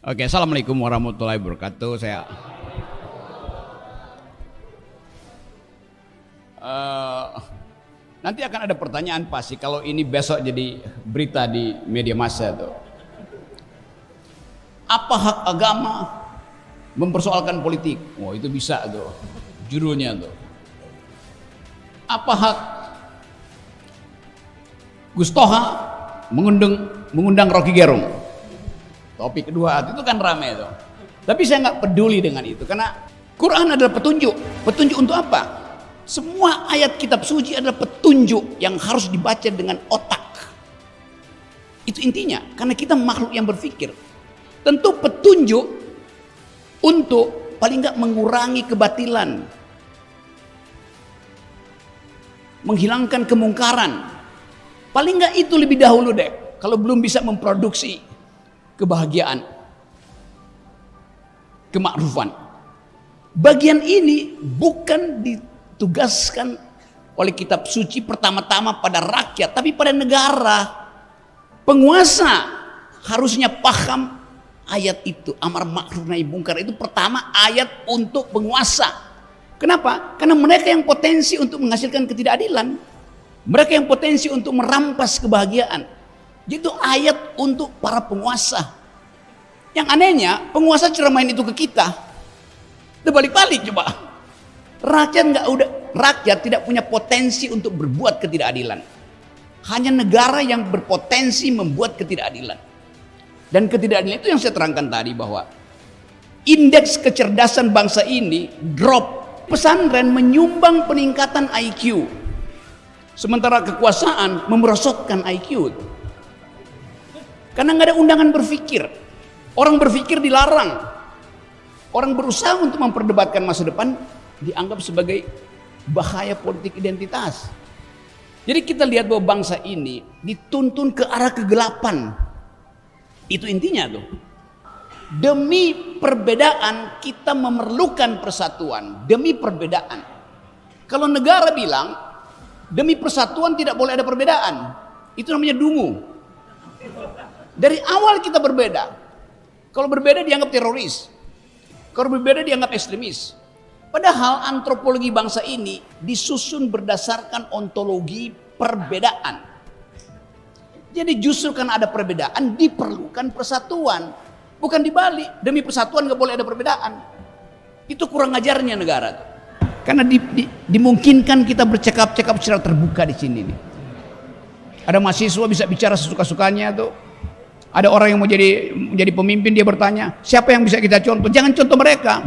Oke, assalamualaikum warahmatullahi wabarakatuh. Eh, Nanti akan ada pertanyaan pasti kalau ini besok jadi berita di media massa tuh. Apa hak agama mempersoalkan politik? Wah, itu bisa tuh judulnya tuh. Apa hak Gustoha mengundang Rocky Gerung? Topik kedua itu kan ramai tuh. Tapi saya nggak peduli dengan itu karena Quran adalah petunjuk. Petunjuk untuk apa? Semua ayat kitab suci adalah petunjuk yang harus dibaca dengan otak. Itu intinya, karena kita makhluk yang berpikir. Tentu petunjuk untuk paling nggak mengurangi kebatilan, menghilangkan kemungkaran. Paling nggak itu lebih dahulu deh. Kalau belum bisa memproduksi kebahagiaan, kemakrufan. Bagian ini bukan ditugaskan oleh kitab suci pertama-tama pada rakyat, tapi pada negara. Penguasa harusnya paham ayat itu, amar ma'ruf nahi mungkar itu pertama ayat untuk penguasa. Kenapa? Karena mereka yang potensi untuk menghasilkan ketidakadilan, mereka yang potensi untuk merampas kebahagiaan. Jadi itu ayat untuk para penguasa. Yang anehnya penguasa ceramain itu ke kita. Terbalik-balik coba. Rakyat tidak punya potensi untuk berbuat ketidakadilan. Hanya negara yang berpotensi membuat ketidakadilan. Dan ketidakadilan itu yang saya terangkan tadi bahwa indeks kecerdasan bangsa ini drop. Pesantren menyumbang peningkatan IQ. Sementara kekuasaan memerosotkan IQ. Karena nggak ada undangan berpikir. Orang berpikir dilarang. Orang berusaha untuk memperdebatkan masa depan dianggap sebagai bahaya politik identitas. Jadi kita lihat bahwa bangsa ini dituntun ke arah kegelapan. Itu intinya tuh. Demi perbedaan kita memerlukan persatuan. Demi perbedaan. Kalau negara bilang demi persatuan tidak boleh ada perbedaan, itu namanya dungu. Dari awal kita berbeda. Kalau berbeda dianggap teroris. Kalau berbeda dianggap ekstremis. Padahal antropologi bangsa ini disusun berdasarkan ontologi perbedaan. Jadi justru karena ada perbedaan diperlukan persatuan. Bukan dibalik, demi persatuan gak boleh ada perbedaan. Itu kurang ajarnya negara. Karena dimungkinkan kita bercakap-cakap secara terbuka di sini nih. Ada mahasiswa bisa bicara sesuka-sukanya tuh. Ada orang yang mau jadi pemimpin, dia bertanya, siapa yang bisa kita contoh? Jangan contoh mereka.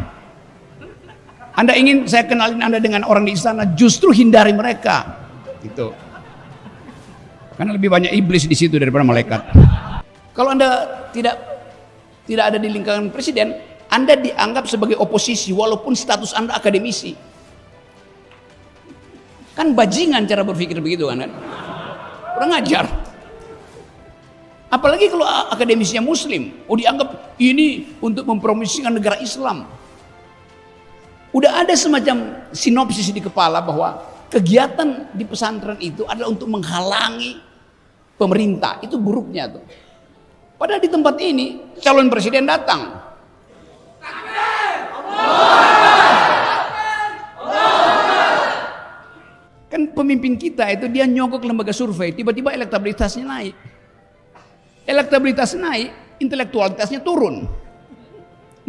Anda ingin saya kenalin Anda dengan orang di istana, justru hindari mereka. Gitu. Karena lebih banyak iblis di situ daripada malaikat. Kalau Anda tidak ada di lingkaran presiden, Anda dianggap sebagai oposisi walaupun status Anda akademisi. Kan bajingan cara berpikir begitu kan? Kurang ajar. Apalagi kalau akademisnya muslim, dianggap ini untuk mempromosikan negara Islam. Udah ada semacam sinopsis di kepala bahwa kegiatan di pesantren itu adalah untuk menghalangi pemerintah. Itu buruknya tuh. Padahal di tempat ini calon presiden datang. Kan pemimpin kita itu dia nyogok lembaga survei, tiba-tiba elektabilitasnya naik. Elektabilitas naik, intelektualitasnya turun.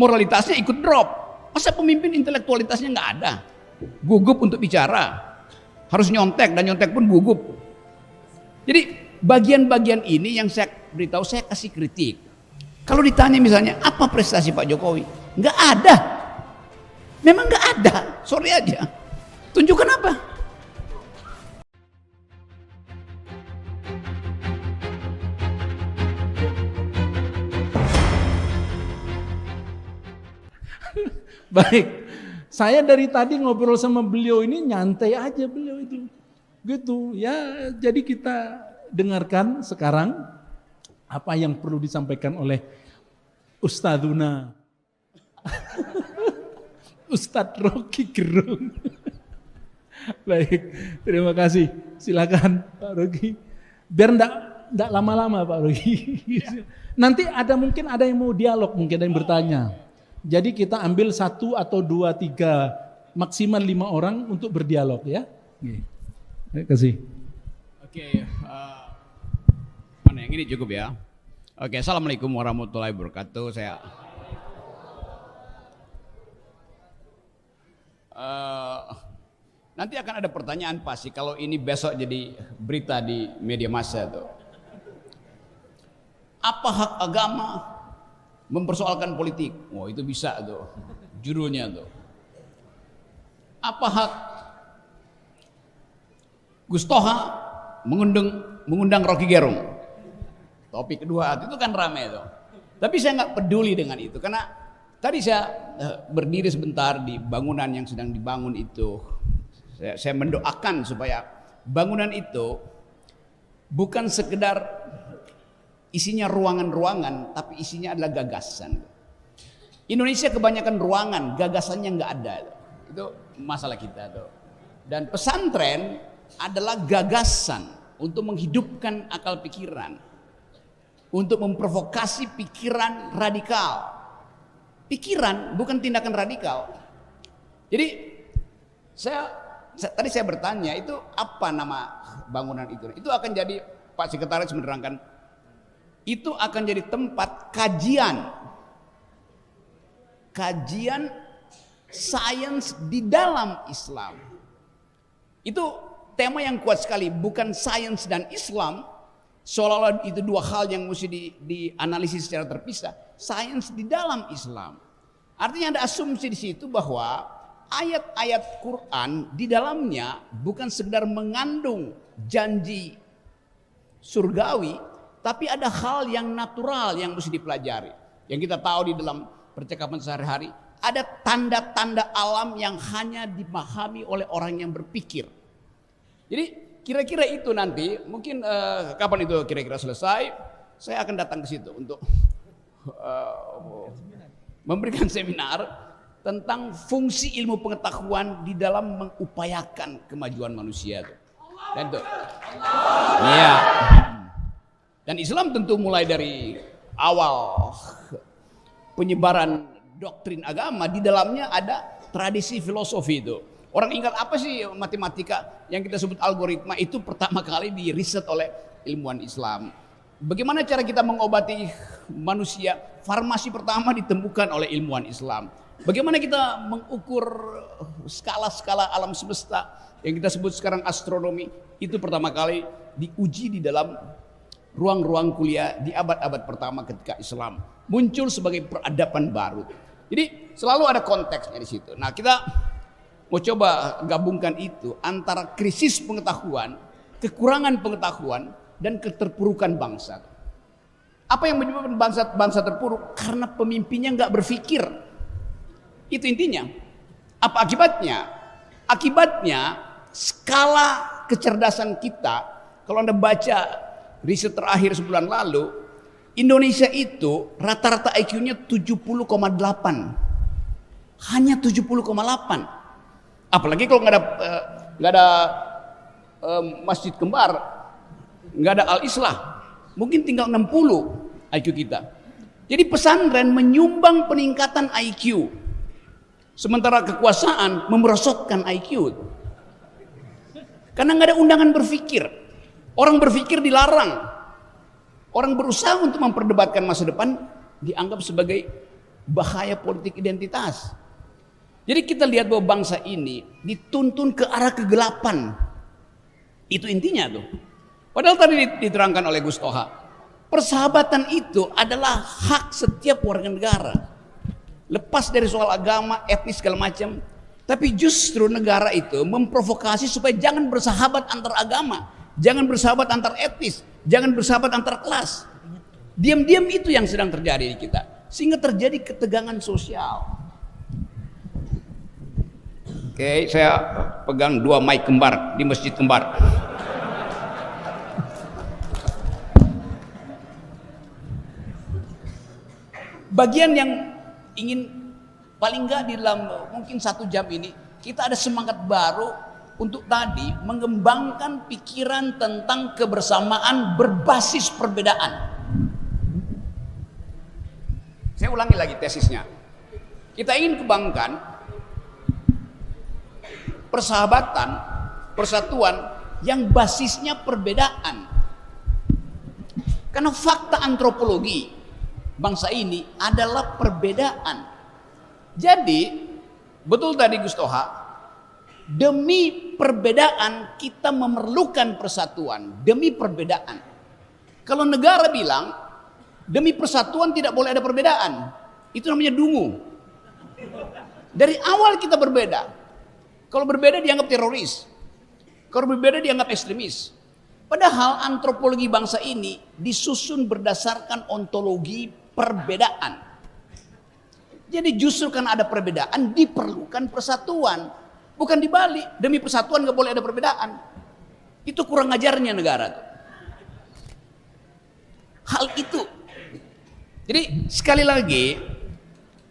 Moralitasnya ikut drop. Masa pemimpin intelektualitasnya nggak ada? Gugup untuk bicara. Harus nyontek, dan nyontek pun gugup. Jadi bagian-bagian ini yang saya beritahu, saya kasih kritik. Kalau ditanya misalnya, apa prestasi Pak Jokowi? Nggak ada. Memang nggak ada. Sorry aja. Tunjukkan apa? Baik, saya dari tadi ngobrol sama beliau ini nyantai aja beliau itu. Gitu ya, jadi kita dengarkan sekarang apa yang perlu disampaikan oleh Ustadzuna Ustadz Rocky Gerung. Baik, terima kasih. Silakan Pak Rocky. Biar enggak lama-lama Pak Rogi. Nanti mungkin ada yang mau dialog, mungkin ada yang bertanya. Jadi kita ambil 1 atau 2, 3, maksimal 5 orang untuk berdialog ya. Terima kasih. Oke, mana yang ini cukup ya? Oke, assalamualaikum warahmatullahi wabarakatuh. Saya nanti akan ada pertanyaan pasti kalau ini besok jadi berita di media massa tuh. Apa hak agama mempersoalkan politik? Wah, itu bisa tuh judulnya tuh. Apa hak Gus Toha mengundang Rocky Gerung? Topik kedua itu kan ramai tuh. Tapi saya nggak peduli dengan itu karena tadi saya berdiri sebentar di bangunan yang sedang dibangun itu. Saya mendoakan supaya bangunan itu bukan sekedar isinya ruangan-ruangan, tapi isinya adalah gagasan. Indonesia kebanyakan ruangan, gagasannya nggak ada. Itu masalah kita tuh. Dan pesantren adalah gagasan untuk menghidupkan akal pikiran, untuk memprovokasi pikiran radikal. Pikiran bukan tindakan radikal. Jadi tadi saya bertanya itu apa nama bangunan itu? Itu akan jadi, Pak Sekretaris menerangkan, itu akan jadi tempat kajian sains di dalam Islam. Itu tema yang kuat sekali, bukan sains dan Islam seolah-olah itu dua hal yang mesti dianalisis secara terpisah. Sains di dalam Islam, artinya ada asumsi di situ bahwa ayat-ayat Quran di dalamnya bukan sekedar mengandung janji surgawi, tapi ada hal yang natural yang mesti dipelajari. Yang kita tahu di dalam percakapan sehari-hari, ada tanda-tanda alam yang hanya dipahami oleh orang yang berpikir. Jadi kira-kira itu nanti, mungkin kapan itu kira-kira selesai, saya akan datang ke situ untuk memberikan seminar tentang fungsi ilmu pengetahuan di dalam mengupayakan kemajuan manusia. Dan itu, iya. Dan Islam tentu mulai dari awal penyebaran doktrin agama, di dalamnya ada tradisi filosofi itu. Orang ingat apa sih matematika yang kita sebut algoritma, itu pertama kali diriset oleh ilmuwan Islam. Bagaimana cara kita mengobati manusia, farmasi pertama ditemukan oleh ilmuwan Islam. Bagaimana kita mengukur skala-skala alam semesta yang kita sebut sekarang astronomi, itu pertama kali diuji di dalam ruang-ruang kuliah di abad-abad pertama ketika Islam muncul sebagai peradaban baru. Jadi selalu ada konteksnya di situ. Nah, kita mau coba gabungkan itu antara krisis pengetahuan, kekurangan pengetahuan, dan keterpurukan bangsa. Apa yang menyebabkan bangsa terpuruk? Karena pemimpinnya nggak berpikir. Itu intinya. Apa akibatnya? Akibatnya skala kecerdasan kita, kalau Anda baca riset terakhir sebulan lalu, Indonesia itu rata-rata IQ-nya 70,8. Hanya 70,8. Apalagi kalau nggak ada masjid kembar, nggak ada Al-Islah, mungkin tinggal 60 IQ kita. Jadi pesantren menyumbang peningkatan IQ, sementara kekuasaan memerosotkan IQ. Karena nggak ada undangan berpikir. Orang berpikir dilarang. Orang berusaha untuk memperdebatkan masa depan dianggap sebagai bahaya politik identitas. Jadi kita lihat bahwa bangsa ini dituntun ke arah kegelapan. Itu intinya tuh. Padahal tadi diterangkan oleh Gus Toha, persahabatan itu adalah hak setiap warga negara. Lepas dari soal agama, etnis segala macam. Tapi justru negara itu memprovokasi supaya jangan bersahabat antar agama, jangan bersahabat antar etnis, jangan bersahabat antar kelas. Diam-diam itu yang sedang terjadi di kita, sehingga terjadi ketegangan sosial. Oke, saya pegang 2 mic kembar di masjid kembar. Bagian yang ingin paling enggak di dalam mungkin 1 jam ini kita ada semangat baru untuk tadi mengembangkan pikiran tentang kebersamaan berbasis perbedaan. Saya ulangi lagi tesisnya. Kita ingin kembangkan persahabatan, persatuan yang basisnya perbedaan. Karena fakta antropologi bangsa ini adalah perbedaan. Jadi, betul tadi Gus Toha, demi perbedaan kita memerlukan persatuan, demi perbedaan. Kalau negara bilang, demi persatuan tidak boleh ada perbedaan, itu namanya dungu. Dari awal kita berbeda. Kalau berbeda dianggap teroris. Kalau berbeda dianggap ekstremis. Padahal antropologi bangsa ini disusun berdasarkan ontologi perbedaan. Jadi justru karena ada perbedaan diperlukan persatuan. Bukan dibalik, demi persatuan gak boleh ada perbedaan. Itu kurang ajarnya negara. Hal itu. Jadi sekali lagi,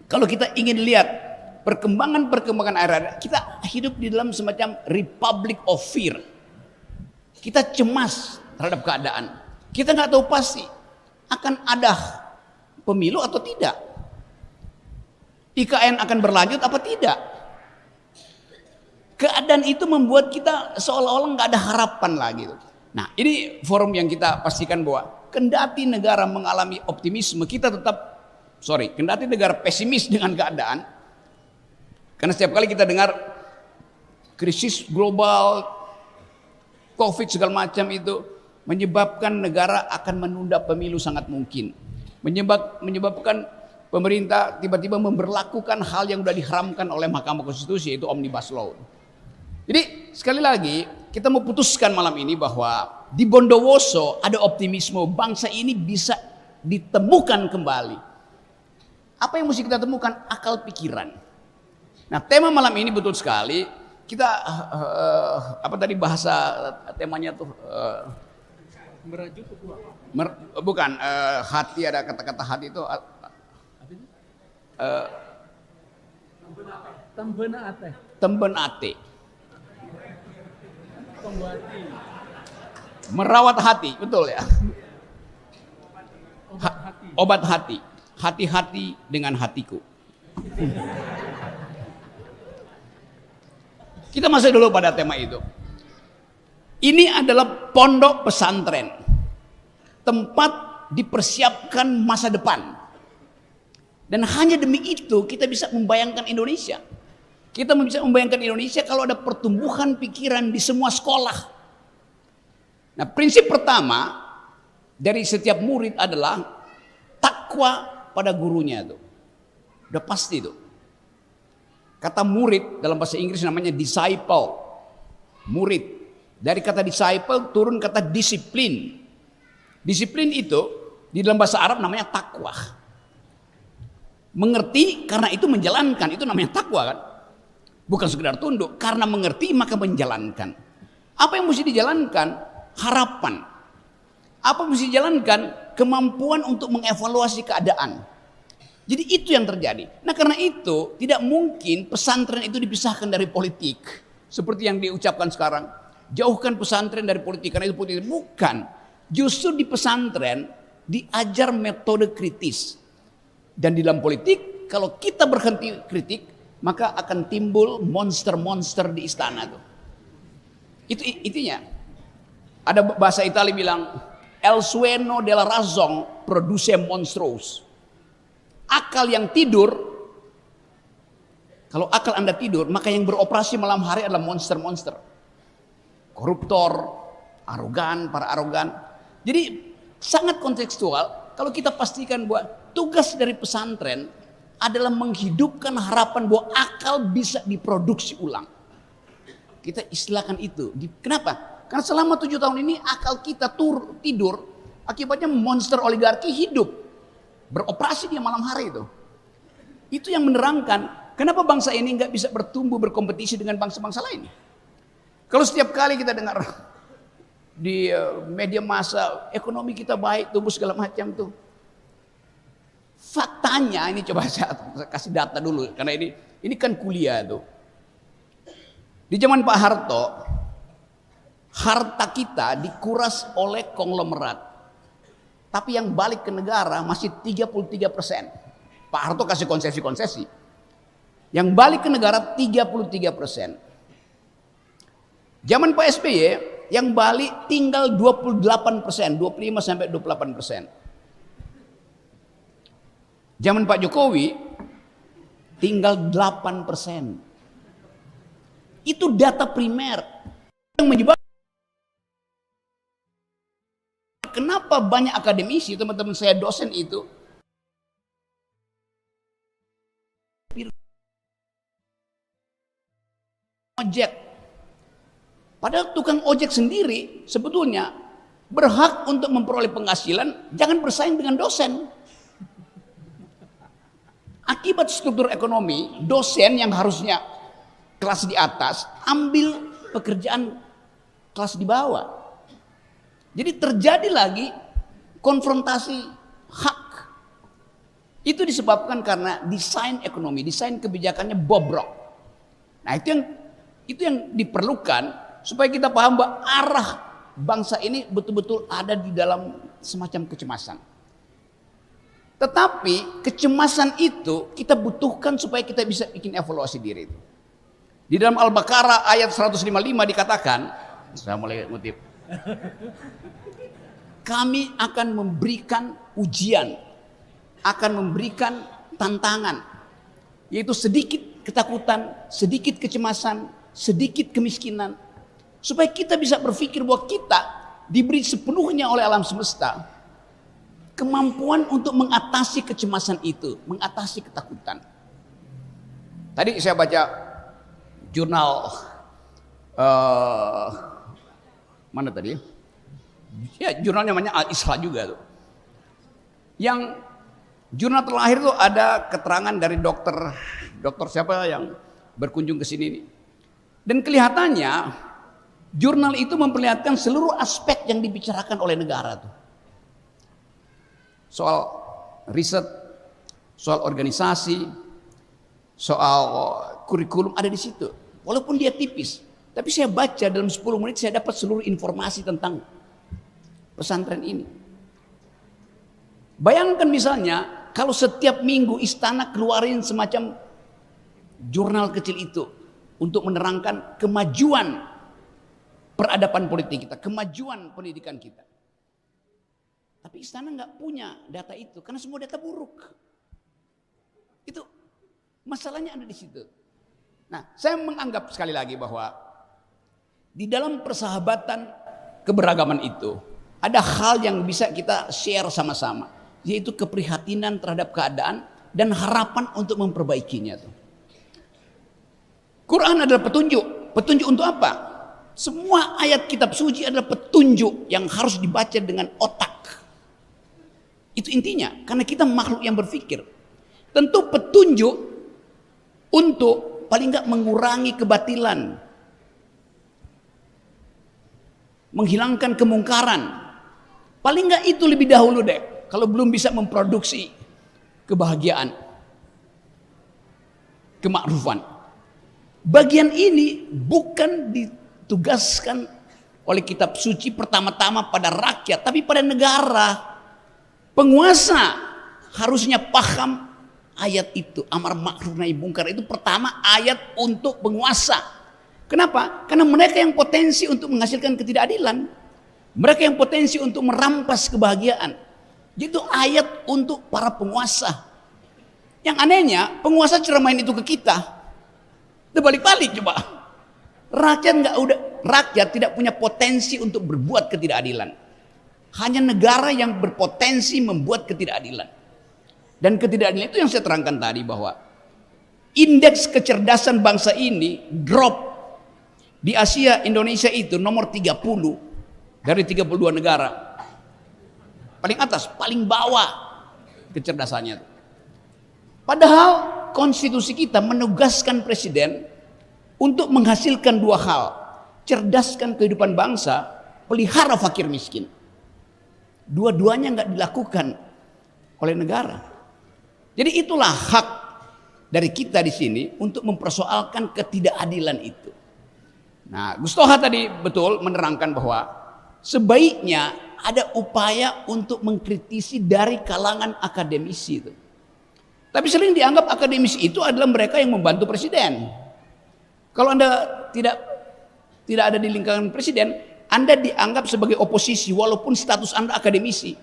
kalau kita ingin lihat perkembangan era, kita hidup di dalam semacam republic of fear. Kita cemas terhadap keadaan. Kita nggak tahu pasti akan ada pemilu atau tidak. IKN akan berlanjut apa tidak. Keadaan itu membuat kita seolah-olah nggak ada harapan lagi. Nah, ini forum yang kita pastikan bahwa kendati negara mengalami optimisme, kita tetap kendati negara pesimis dengan keadaan. Karena setiap kali kita dengar krisis global, COVID segala macam itu menyebabkan negara akan menunda pemilu sangat mungkin. Menyebabkan pemerintah tiba-tiba memberlakukan hal yang sudah diharamkan oleh Mahkamah Konstitusi, yaitu Omnibus Law. Jadi sekali lagi kita mau putuskan malam ini bahwa di Bondowoso ada optimisme bangsa ini bisa ditemukan kembali. Apa yang mesti kita temukan? Akal pikiran. Nah, tema malam ini betul sekali. Kita apa tadi bahasa temanya tuh bukan hati, ada kata-kata hati itu temben ate. Merawat hati, betul ya. Obat hati. Hati-hati dengan hatiku. Kita masuk dulu pada tema itu. Ini adalah pondok pesantren. Tempat dipersiapkan masa depan. Dan hanya demi itu kita bisa membayangkan Indonesia. Kita bisa membayangkan Indonesia kalau ada pertumbuhan pikiran di semua sekolah. Nah, prinsip pertama dari setiap murid adalah takwa pada gurunya itu. Udah pasti itu. Kata murid dalam bahasa Inggris namanya disciple. Murid. Dari kata disciple turun kata disiplin. Disiplin itu di dalam bahasa Arab namanya takwa. Mengerti karena itu menjalankan, itu namanya takwa kan? Bukan sekedar tunduk, karena mengerti maka menjalankan. Apa yang mesti dijalankan? Harapan. Apa yang mesti dijalankan? Kemampuan untuk mengevaluasi keadaan. Jadi itu yang terjadi. Nah, karena itu tidak mungkin pesantren itu dipisahkan dari politik. Seperti yang diucapkan sekarang. Jauhkan pesantren dari politik karena itu politik. Bukan. Justru di pesantren diajar metode kritis. Dan di dalam politik kalau kita berhenti kritik maka akan timbul monster-monster di istana tuh. Itu intinya. Ada bahasa Italia bilang el sueño della razón produce monstros. Akal yang tidur, kalau akal Anda tidur, maka yang beroperasi malam hari adalah monster-monster. Koruptor, arogan, para arogan. Jadi sangat kontekstual kalau kita pastikan bahwa tugas dari pesantren adalah menghidupkan harapan bahwa akal bisa diproduksi ulang. Kita istilahkan itu. Kenapa? Karena selama 7 tahun ini akal kita tidur, akibatnya monster oligarki hidup. Beroperasi dia malam hari itu. Itu yang menerangkan kenapa bangsa ini nggak bisa bertumbuh berkompetisi dengan bangsa-bangsa lain. Kalau setiap kali kita dengar di media massa ekonomi kita baik, tumbuh segala macam tuh. Faktanya ini coba saya kasih data dulu karena ini kan kuliah tuh. Di zaman Pak Harto, harta kita dikuras oleh konglomerat. Tapi yang balik ke negara masih 33%. Pak Harto kasih konsesi-konsesi. Yang balik ke negara 33%. Zaman Pak SBY yang balik tinggal 28%, 25 sampai 28%. Zaman Pak Jokowi tinggal 8%. Itu data primer yang menyebabkan kenapa banyak akademisi, teman-teman saya dosen itu ojek. Padahal tukang ojek sendiri sebetulnya berhak untuk memperoleh penghasilan, jangan bersaing dengan dosen. Akibat struktur ekonomi, dosen yang harusnya kelas di atas ambil pekerjaan kelas di bawah. Jadi terjadi lagi konfrontasi hak. Itu disebabkan karena desain ekonomi, desain kebijakannya bobrok. Nah, itu yang diperlukan supaya kita paham bahwa arah bangsa ini betul-betul ada di dalam semacam kecemasan. Tetapi kecemasan itu kita butuhkan supaya kita bisa bikin evaluasi diri itu. Di dalam Al-Baqarah ayat 155 dikatakan, saya mulai ngutip. Kami akan memberikan ujian, akan memberikan tantangan, yaitu sedikit ketakutan, sedikit kecemasan, sedikit kemiskinan, supaya kita bisa berpikir bahwa kita diberi sepenuhnya oleh alam semesta kemampuan untuk mengatasi kecemasan itu, mengatasi ketakutan. Tadi saya baca jurnal mana tadi? Ya, jurnal namanya Al-Isra juga tuh. Yang jurnal terakhir tuh ada keterangan dari dokter siapa yang berkunjung ke sini nih. Dan kelihatannya jurnal itu memperlihatkan seluruh aspek yang dibicarakan oleh negara tuh. Soal riset, soal organisasi, soal kurikulum ada di situ. Walaupun dia tipis, tapi saya baca dalam 10 menit saya dapat seluruh informasi tentang pesantren ini. Bayangkan misalnya kalau setiap minggu istana keluarin semacam jurnal kecil itu untuk menerangkan kemajuan peradaban politik kita, kemajuan pendidikan kita. Tapi istana nggak punya data itu karena semua data buruk. Itu masalahnya ada di situ. Nah, saya menganggap sekali lagi bahwa di dalam persahabatan keberagaman itu ada hal yang bisa kita share sama-sama, yaitu keprihatinan terhadap keadaan dan harapan untuk memperbaikinya. Quran adalah petunjuk. Petunjuk untuk apa? Semua ayat kitab suci adalah petunjuk yang harus dibaca dengan otak. Itu intinya, karena kita makhluk yang berpikir. Tentu petunjuk untuk paling enggak mengurangi kebatilan, menghilangkan kemungkaran. Paling enggak itu lebih dahulu deh, kalau belum bisa memproduksi kebahagiaan, kemakrufan. Bagian ini bukan ditugaskan oleh kitab suci pertama-tama pada rakyat, tapi pada negara. Penguasa harusnya paham ayat itu, amar ma'ruf nahi mungkar itu pertama ayat untuk penguasa. Kenapa? Karena mereka yang potensi untuk menghasilkan ketidakadilan, mereka yang potensi untuk merampas kebahagiaan. Itu ayat untuk para penguasa. Yang anehnya penguasa ceramain itu ke kita, terbalik-balik coba. Rakyat tidak punya potensi untuk berbuat ketidakadilan. Hanya negara yang berpotensi membuat ketidakadilan. Dan ketidakadilan itu yang saya terangkan tadi bahwa indeks kecerdasan bangsa ini drop. Di Asia Indonesia itu nomor 30 dari 32 negara. Paling atas, paling bawah kecerdasannya. Padahal konstitusi kita menugaskan presiden untuk menghasilkan dua hal. Cerdaskan kehidupan bangsa, pelihara fakir miskin. Dua-duanya nggak dilakukan oleh negara. Jadi itulah hak dari kita di sini untuk mempersoalkan ketidakadilan itu. Nah, Gus Toha tadi betul menerangkan bahwa sebaiknya ada upaya untuk mengkritisi dari kalangan akademisi itu. Tapi sering dianggap akademisi itu adalah mereka yang membantu presiden. Kalau Anda tidak ada di lingkaran presiden, Anda dianggap sebagai oposisi walaupun status Anda akademisi.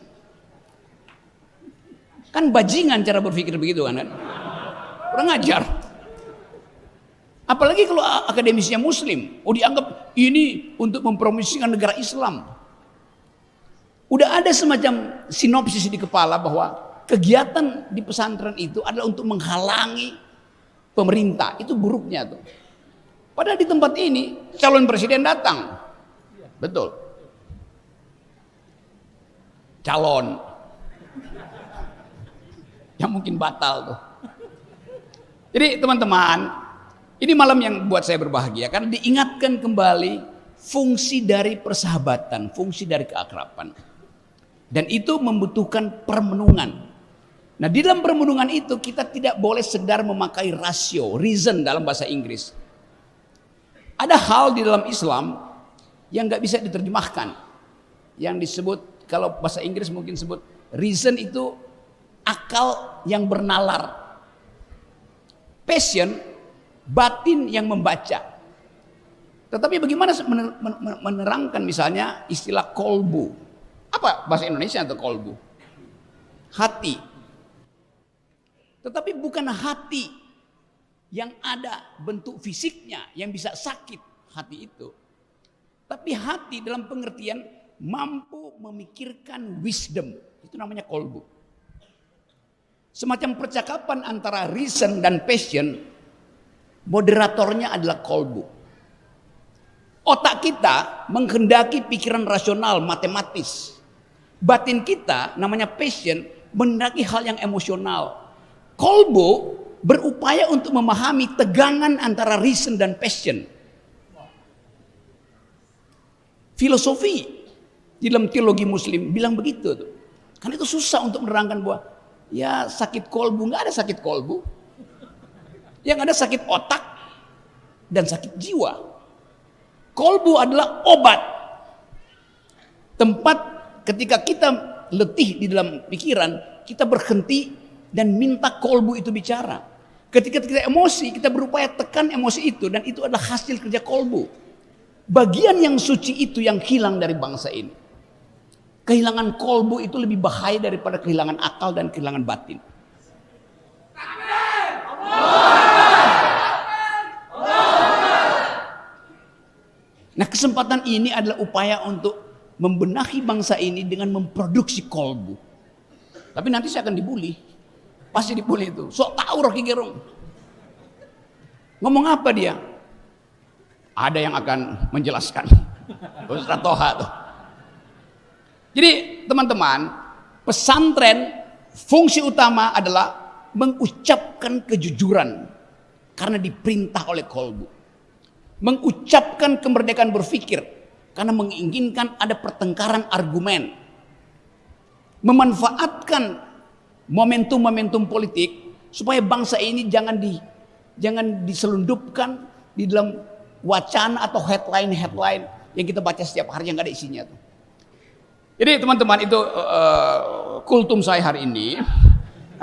Kan bajingan cara berpikir begitu kan? Kurang ajar. Apalagi kalau akademisnya muslim, dianggap ini untuk mempromosikan negara Islam. Udah ada semacam sinopsis di kepala bahwa kegiatan di pesantren itu adalah untuk menghalangi pemerintah. Itu buruknya tuh. Padahal di tempat ini calon presiden datang. Betul. Calon yang mungkin batal tuh. Jadi teman-teman, ini malam yang buat saya berbahagia karena diingatkan kembali fungsi dari persahabatan, fungsi dari keakraban. Dan itu membutuhkan permenungan. Nah, di dalam permenungan itu kita tidak boleh sekedar memakai rasio, reason dalam bahasa Inggris. Ada hal di dalam Islam yang nggak bisa diterjemahkan, yang disebut kalau bahasa Inggris mungkin sebut reason itu akal yang bernalar, passion batin yang membaca. Tetapi bagaimana menerangkan misalnya istilah kolbu? Apa bahasa Indonesia untuk kolbu? Hati. Tetapi bukan hati yang ada bentuk fisiknya yang bisa sakit hati itu. Tapi hati dalam pengertian mampu memikirkan wisdom. Itu namanya kolbu. Semacam percakapan antara reason dan passion, moderatornya adalah kolbu. Otak kita menghendaki pikiran rasional, matematis. Batin kita namanya passion, menghendaki hal yang emosional. Kolbu berupaya untuk memahami tegangan antara reason dan passion. Filosofi di dalam teologi muslim bilang begitu tuh. Karena itu susah untuk menerangkan bahwa ya sakit kolbu, nggak ada sakit kolbu. Yang ada sakit otak dan sakit jiwa. Kolbu adalah obat. Tempat ketika kita letih di dalam pikiran, kita berhenti dan minta kolbu itu bicara. Ketika kita emosi, kita berupaya tekan emosi itu dan itu adalah hasil kerja kolbu. Bagian yang suci itu yang hilang dari bangsa ini. Kehilangan kolbu itu lebih bahaya daripada kehilangan akal dan kehilangan batin. Nah, kesempatan ini adalah upaya untuk membenahi bangsa ini dengan memproduksi kolbu. Tapi nanti saya akan dibully. Pasti dibully itu. Sok tahu Rocky Gerung. Ngomong apa dia? Ada yang akan menjelaskan. Ustaz Toha tuh. Jadi teman-teman, pesantren fungsi utama adalah mengucapkan kejujuran karena diperintah oleh kolbu. Mengucapkan kemerdekaan berpikir karena menginginkan ada pertengkaran argumen. Memanfaatkan momentum-momentum politik supaya bangsa ini jangan diselundupkan di dalam wacana atau headline yang kita baca setiap hari yang gak ada isinya tuh. Jadi teman-teman itu kultum saya hari ini.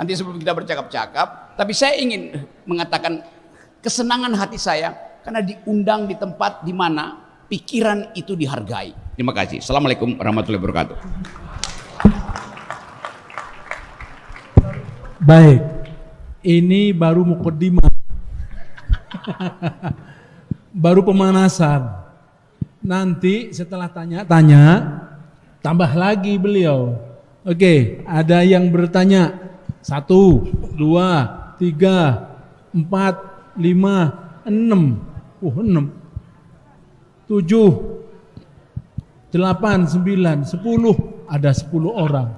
Nanti sebelum kita bercakap-cakap, tapi saya ingin mengatakan kesenangan hati saya karena diundang di tempat di mana pikiran itu dihargai. Terima kasih. Assalamualaikum warahmatullahi wabarakatuh. Baik, ini baru mukaddimah. Baru pemanasan. Nanti setelah tanya-tanya tambah lagi beliau. Oke, ada yang bertanya 1, 2, 3, 4, 5, 6. 6, 7, 8, 9, 10. Ada 10 orang.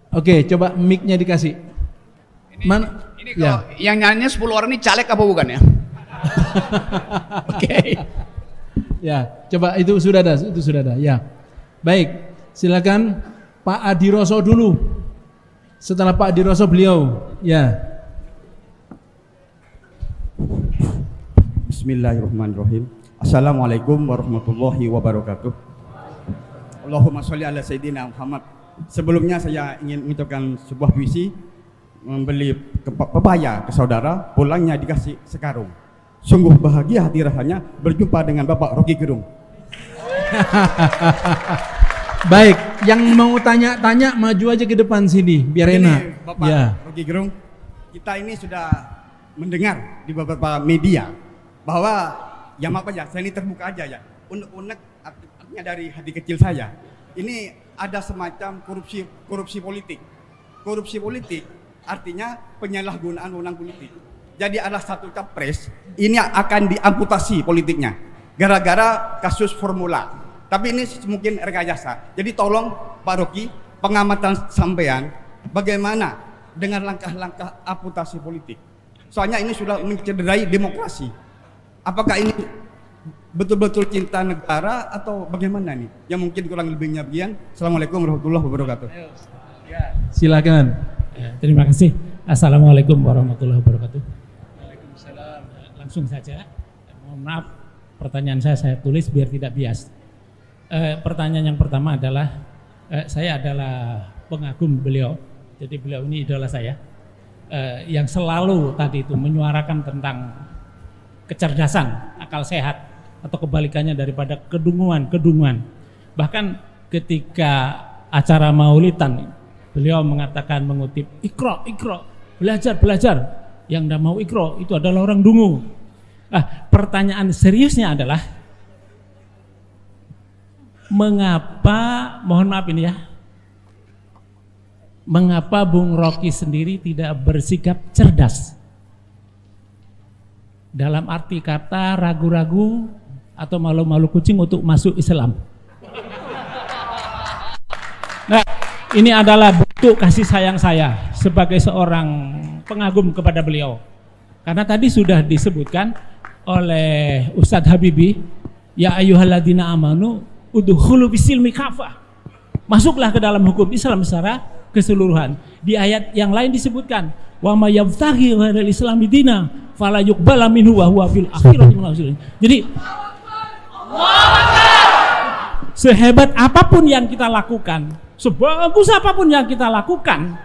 Oke, coba mic-nya dikasih. Ini kalau yang nyanyi 10 orang ini caleg apa bukan ya? Oke. Ya, coba itu sudah ada. Ya. Baik, silakan Pak Adiroso dulu. Setelah Pak Adiroso beliau. Ya. Bismillahirrahmanirrahim. Assalamualaikum warahmatullahi wabarakatuh. Allahumma sholli ala Sayyidina Muhammad. Sebelumnya saya ingin mengucapkan sebuah puisi. Membeli pepaya ke saudara, pulangnya dikasih sekarung. Sungguh bahagia hati rasanya berjumpa dengan Bapak Rocky Gerung. Baik, yang mau tanya-tanya maju aja ke depan sini biar enak. Bapak Ya. Rocky Gerung, kita ini sudah mendengar di beberapa media bahwa ya maaf aja, saya ini terbuka aja ya. Unek-unek artinya dari hati kecil saya. Ini ada semacam korupsi politik. Korupsi politik artinya penyalahgunaan wewenang politik. Jadi ada satu capres ini akan diamputasi politiknya gara-gara kasus formula. Tapi ini mungkin rekayasa. Jadi tolong Pak Rocky, pengamatan sampean bagaimana dengan langkah-langkah amputasi politik. Soalnya ini sudah mencederai demokrasi. Apakah ini betul-betul cinta negara atau bagaimana nih? Yang mungkin kurang lebihnya bagian. Assalamualaikum warahmatullahi wabarakatuh. Silakan. Terima kasih. Assalamualaikum warahmatullahi wabarakatuh. Waalaikumsalam. Langsung saja. Mohon maaf, pertanyaan saya tulis biar tidak bias. Pertanyaan yang pertama adalah, saya adalah pengagum beliau. Jadi beliau ini idola saya. Yang selalu tadi itu menyuarakan tentang kecerdasan, akal sehat, atau kebalikannya daripada kedunguan. Bahkan ketika acara maulidan, beliau mengatakan, mengutip, ikro, belajar. Yang tidak mau ikro itu adalah orang dungu. Pertanyaan seriusnya adalah, mengapa, mohon maaf ini ya, mengapa Bung Rocky sendiri tidak bersikap cerdas? Dalam arti kata ragu-ragu atau malu-malu kucing untuk masuk Islam. Nah, ini adalah bentuk kasih sayang saya sebagai seorang pengagum kepada beliau. Karena tadi sudah disebutkan oleh Ustadz Habibie, ya ayyuhalladzina amanu udkhulu fisilmi kafah. Masuklah ke dalam hukum Islam secara keseluruhan. Di ayat yang lain disebutkan, wa may yabtaghi ghairal islami dina fala yuqbala minhu wa huwa fil akhirati minal khasirin. Jadi sehebat apapun yang kita lakukan, sebagus apapun yang kita lakukan,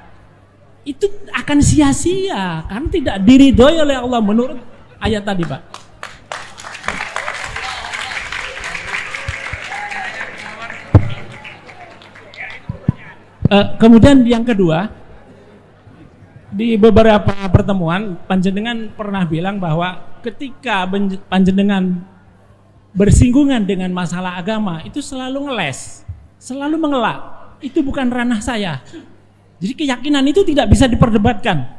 itu akan sia-sia karena tidak diridhoi oleh Allah menurut ayat tadi, Pak. Kemudian yang kedua, di beberapa pertemuan panjenengan pernah bilang bahwa ketika panjenengan bersinggungan dengan masalah agama itu selalu ngeles, selalu mengelak. Itu bukan ranah saya. Jadi keyakinan itu tidak bisa diperdebatkan.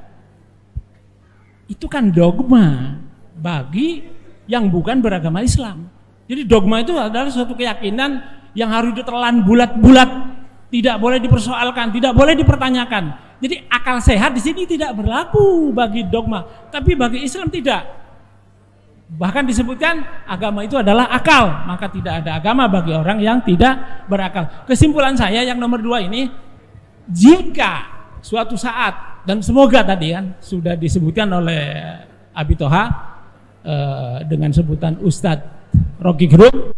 Itu kan dogma bagi yang bukan beragama Islam. Jadi dogma itu adalah suatu keyakinan yang harus ditelan bulat-bulat, tidak boleh dipersoalkan, tidak boleh dipertanyakan. Jadi akal sehat di sini tidak berlaku bagi dogma, tapi bagi Islam tidak. Bahkan disebutkan agama itu adalah akal, maka tidak ada agama bagi orang yang tidak berakal. Kesimpulan saya yang nomor 2 ini, jika suatu saat, dan semoga tadi kan sudah disebutkan oleh Abi Toha dengan sebutan Ustadz Rocky Gerung,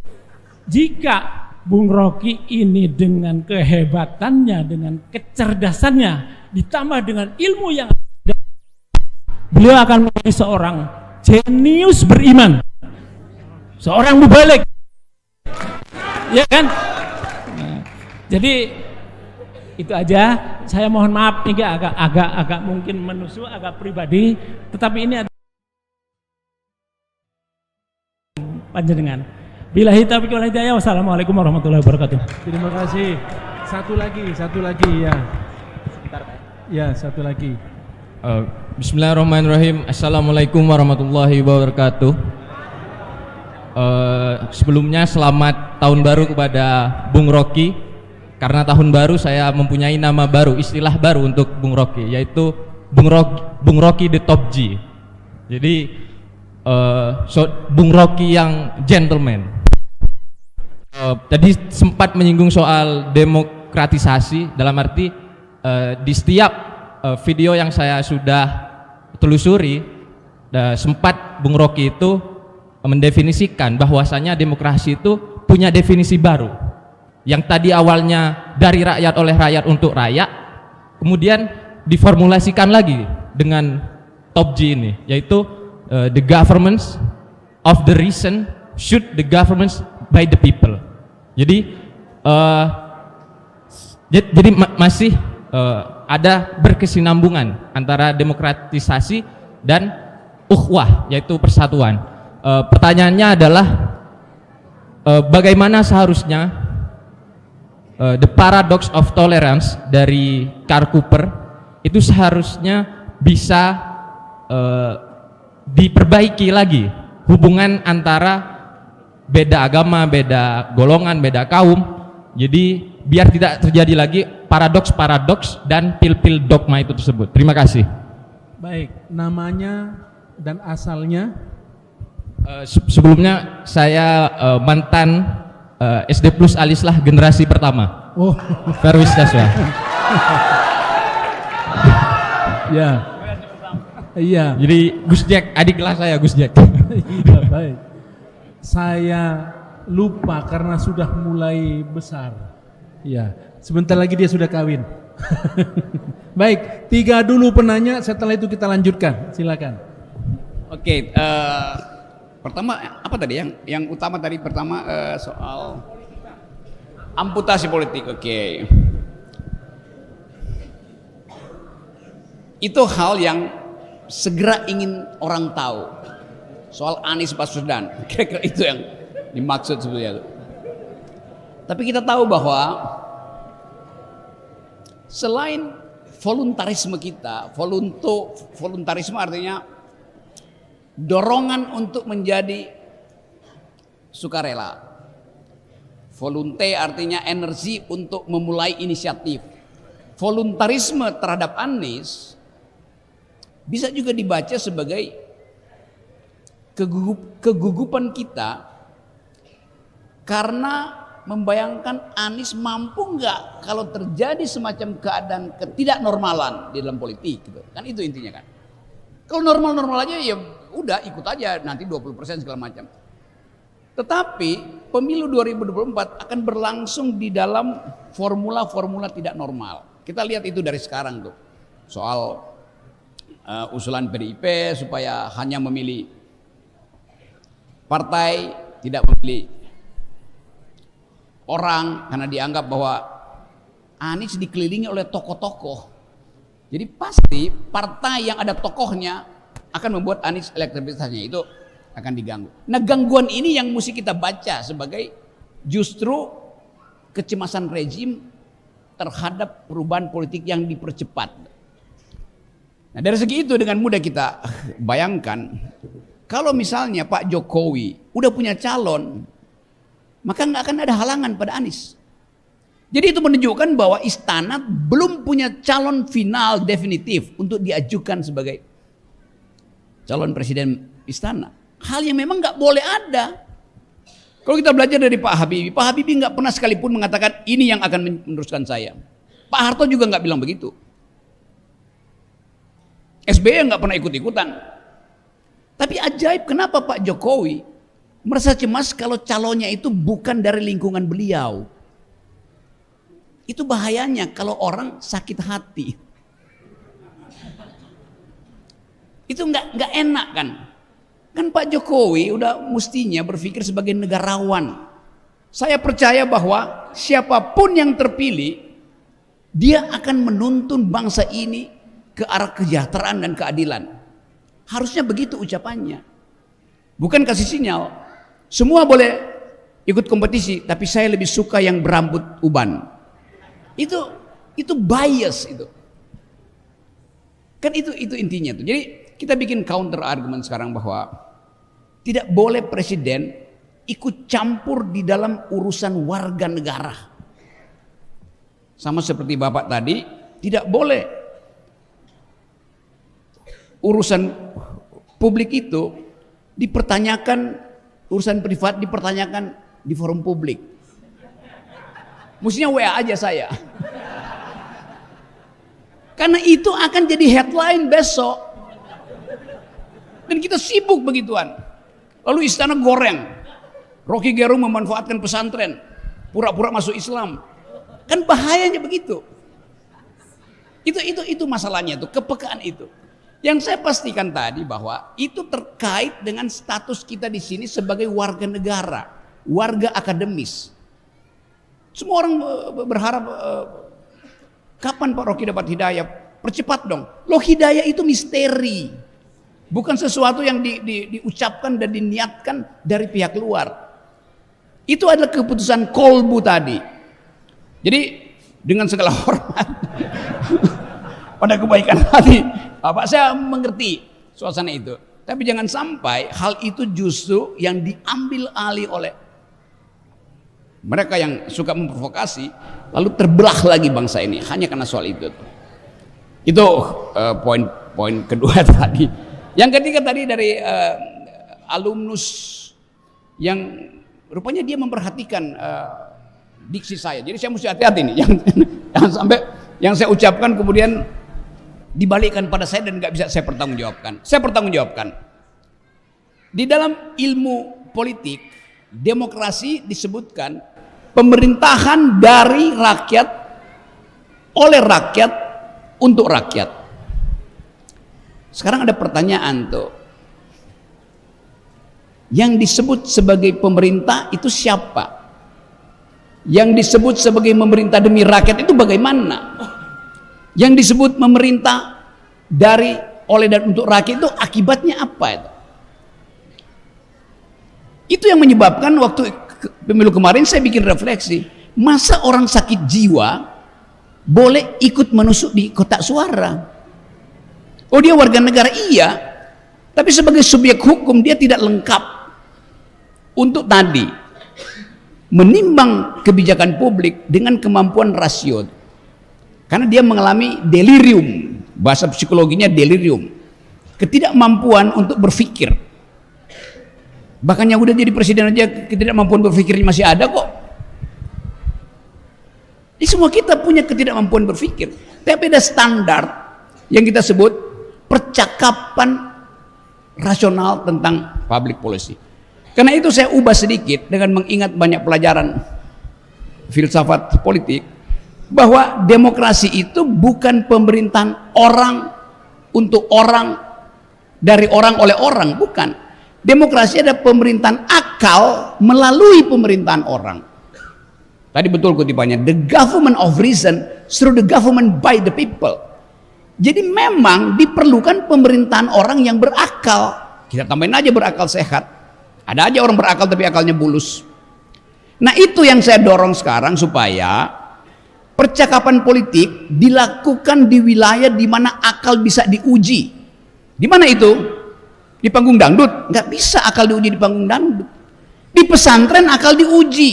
jika Bung Rocky ini dengan kehebatannya, dengan kecerdasannya, ditambah dengan ilmu yang ada, beliau akan menjadi seorang jenius beriman, seorang mubalik, ya kan? Nah, jadi itu aja. Saya mohon maaf ini agak mungkin menusuk, agak pribadi, tetapi ini ada panjenengan. Billahi taufiq wal hidayah. Wassalamualaikum warahmatullahi wabarakatuh. Terima kasih. Satu lagi ya. Sebentar, Pak. Ya, satu lagi. Bismillahirrahmanirrahim. Assalamualaikum warahmatullahi wabarakatuh. Sebelumnya selamat tahun baru kepada Bung Rocky. Karena tahun baru saya mempunyai nama baru, istilah baru untuk Bung Rocky, yaitu Bung Rocky the Top G. Jadi Bung Rocky yang gentleman. Tadi sempat menyinggung soal demokratisasi, dalam arti di setiap video yang saya sudah telusuri, sempat Bung Rocky itu mendefinisikan bahwasanya demokrasi itu punya definisi baru. Yang tadi awalnya dari rakyat oleh rakyat untuk rakyat, kemudian diformulasikan lagi dengan top G ini, yaitu the governments of the reason should the governments by the people. Jadi masih ada berkesinambungan antara demokratisasi dan ukhuwah, yaitu persatuan. Pertanyaannya adalah bagaimana seharusnya the paradox of tolerance dari Karl Popper itu seharusnya bisa diperbaiki lagi hubungan antara beda agama, beda golongan, beda kaum. Jadi biar tidak terjadi lagi paradoks-paradoks dan pil-pil dogma itu tersebut. Terima kasih. Baik, namanya dan asalnya. Sebelumnya saya mantan SD Plus Alislah generasi pertama. Oh, Ferwis Daswa. ya. Iya. Jadi Gus Jack, adik kelas saya Gus Jack. Iya, baik. Saya lupa karena sudah mulai besar. Iya, sebentar lagi dia sudah kawin. Baik, 3 dulu penanya, setelah itu kita lanjutkan. Silakan. Oke, pertama apa tadi yang utama tadi pertama soal amputasi politik. Oke. Itu hal yang segera ingin orang tahu soal Anies Baswedan. Kira-kira itu yang dimaksud sebenarnya. Tapi kita tahu bahwa selain voluntarisme kita, voluntarisme artinya dorongan untuk menjadi sukarela. Volunte artinya energi untuk memulai inisiatif. Voluntarisme terhadap Anies bisa juga dibaca sebagai kegugupan kita karena membayangkan Anies mampu nggak kalau terjadi semacam keadaan ketidaknormalan di dalam politik gitu. Kan itu intinya kan. Kalau normal-normal aja ya udah ikut aja nanti 20% segala macam. Tetapi pemilu 2024 akan berlangsung di dalam formula-formula tidak normal. Kita lihat itu dari sekarang tuh. Soal usulan PDIP supaya hanya memilih partai, tidak memilih orang karena dianggap bahwa Anies dikelilingi oleh tokoh-tokoh. Jadi pasti partai yang ada tokohnya akan membuat Anies elektabilitasnya itu akan diganggu. Nah, gangguan ini yang mesti kita baca sebagai justru kecemasan rezim terhadap perubahan politik yang dipercepat. Nah, dari segi itu dengan mudah kita bayangkan kalau misalnya Pak Jokowi udah punya calon, maka nggak akan ada halangan pada Anies. Jadi itu menunjukkan bahwa istana belum punya calon final definitif untuk diajukan sebagai calon presiden istana. Hal yang memang nggak boleh ada. Kalau kita belajar dari Pak Habibie nggak pernah sekalipun mengatakan ini yang akan meneruskan saya. Pak Harto juga nggak bilang begitu. SBY nggak pernah ikut-ikutan. Tapi ajaib kenapa Pak Jokowi merasa cemas kalau calonnya itu bukan dari lingkungan beliau. Itu bahayanya kalau orang sakit hati. Itu nggak enak kan? Kan Pak Jokowi udah mestinya berpikir sebagai negarawan. Saya percaya bahwa siapapun yang terpilih, dia akan menuntun bangsa ini ke arah kesejahteraan dan keadilan. Harusnya begitu ucapannya. Bukan kasih sinyal, semua boleh ikut kompetisi, tapi saya lebih suka yang berambut uban. Itu bias itu. Kan itu intinya tuh. Jadi kita bikin counter argument sekarang bahwa tidak boleh presiden ikut campur di dalam urusan warga negara. Sama seperti Bapak tadi, tidak boleh urusan publik itu dipertanyakan, urusan privat dipertanyakan di forum publik. Mestinya WA aja saya. Karena itu akan jadi headline besok. Dan kita sibuk begituan. Lalu istana goreng. Rocky Gerung memanfaatkan pesantren, pura-pura masuk Islam. Kan bahayanya begitu. Itu masalahnya tuh, kepekaan itu. Yang saya pastikan tadi bahwa itu terkait dengan status kita di sini sebagai warga negara, warga akademis. Semua orang berharap kapan Pak Rocky dapat hidayah? Percepat dong. Loh, hidayah itu misteri. Bukan sesuatu yang diucapkan dan diniatkan dari pihak luar. Itu adalah keputusan kolbu tadi. Jadi dengan segala hormat pada kebaikan hati Bapak, saya mengerti suasana itu. Tapi jangan sampai hal itu justru yang diambil alih oleh mereka yang suka memprovokasi, lalu terbelah lagi bangsa ini hanya karena soal itu. Itu poin kedua tadi. Yang ketiga tadi dari alumnus yang rupanya dia memperhatikan diksi saya. Jadi saya mesti hati-hati nih, jangan sampai yang saya ucapkan kemudian dibalikkan pada saya dan nggak bisa saya pertanggungjawabkan. Saya pertanggungjawabkan. Di dalam ilmu politik, demokrasi disebutkan pemerintahan dari rakyat, oleh rakyat, untuk rakyat. Sekarang ada pertanyaan tuh. Yang disebut sebagai pemerintah itu siapa? Yang disebut sebagai pemerintah demi rakyat itu bagaimana? Yang disebut pemerintah dari, oleh dan untuk rakyat itu akibatnya apa itu? Itu yang menyebabkan waktu pemilu kemarin saya bikin refleksi. Masa orang sakit jiwa boleh ikut menusuk di kotak suara? Oh, dia warga negara, iya. Tapi sebagai subjek hukum dia tidak lengkap untuk tadi menimbang kebijakan publik dengan kemampuan rasio. Karena dia mengalami delirium, bahasa psikologinya delirium, ketidakmampuan untuk berpikir. Bahkan yang udah jadi presiden aja ketidakmampuan berpikirnya masih ada kok. Ini semua kita punya ketidakmampuan berpikir. Tapi ada standar yang kita sebut percakapan rasional tentang public policy. Karena itu saya ubah sedikit dengan mengingat banyak pelajaran filsafat politik, bahwa demokrasi itu bukan pemerintahan orang untuk orang, dari orang oleh orang, bukan. Demokrasi ada pemerintahan akal melalui pemerintahan orang. Tadi betul kutipannya, the government of reason through the government by the people. Jadi memang diperlukan pemerintahan orang yang berakal. Kita tambahin aja berakal sehat. Ada aja orang berakal tapi akalnya bulus. Nah, itu yang saya dorong sekarang, supaya percakapan politik dilakukan di wilayah di mana akal bisa diuji. Di mana itu? Di panggung dangdut? Nggak bisa akal diuji di panggung dangdut. Di pesantren akal diuji,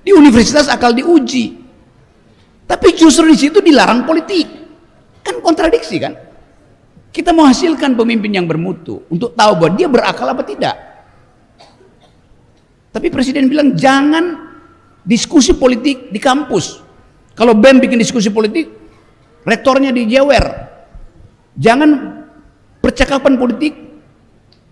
di universitas akal diuji. Tapi justru di situ dilarang politik. Kan kontradiksi kan? Kita mau hasilkan pemimpin yang bermutu untuk tahu bahwa dia berakal apa tidak. Tapi presiden bilang jangan diskusi politik di kampus. Kalau BEM bikin diskusi politik, rektornya dijewer. Jangan percakapan politik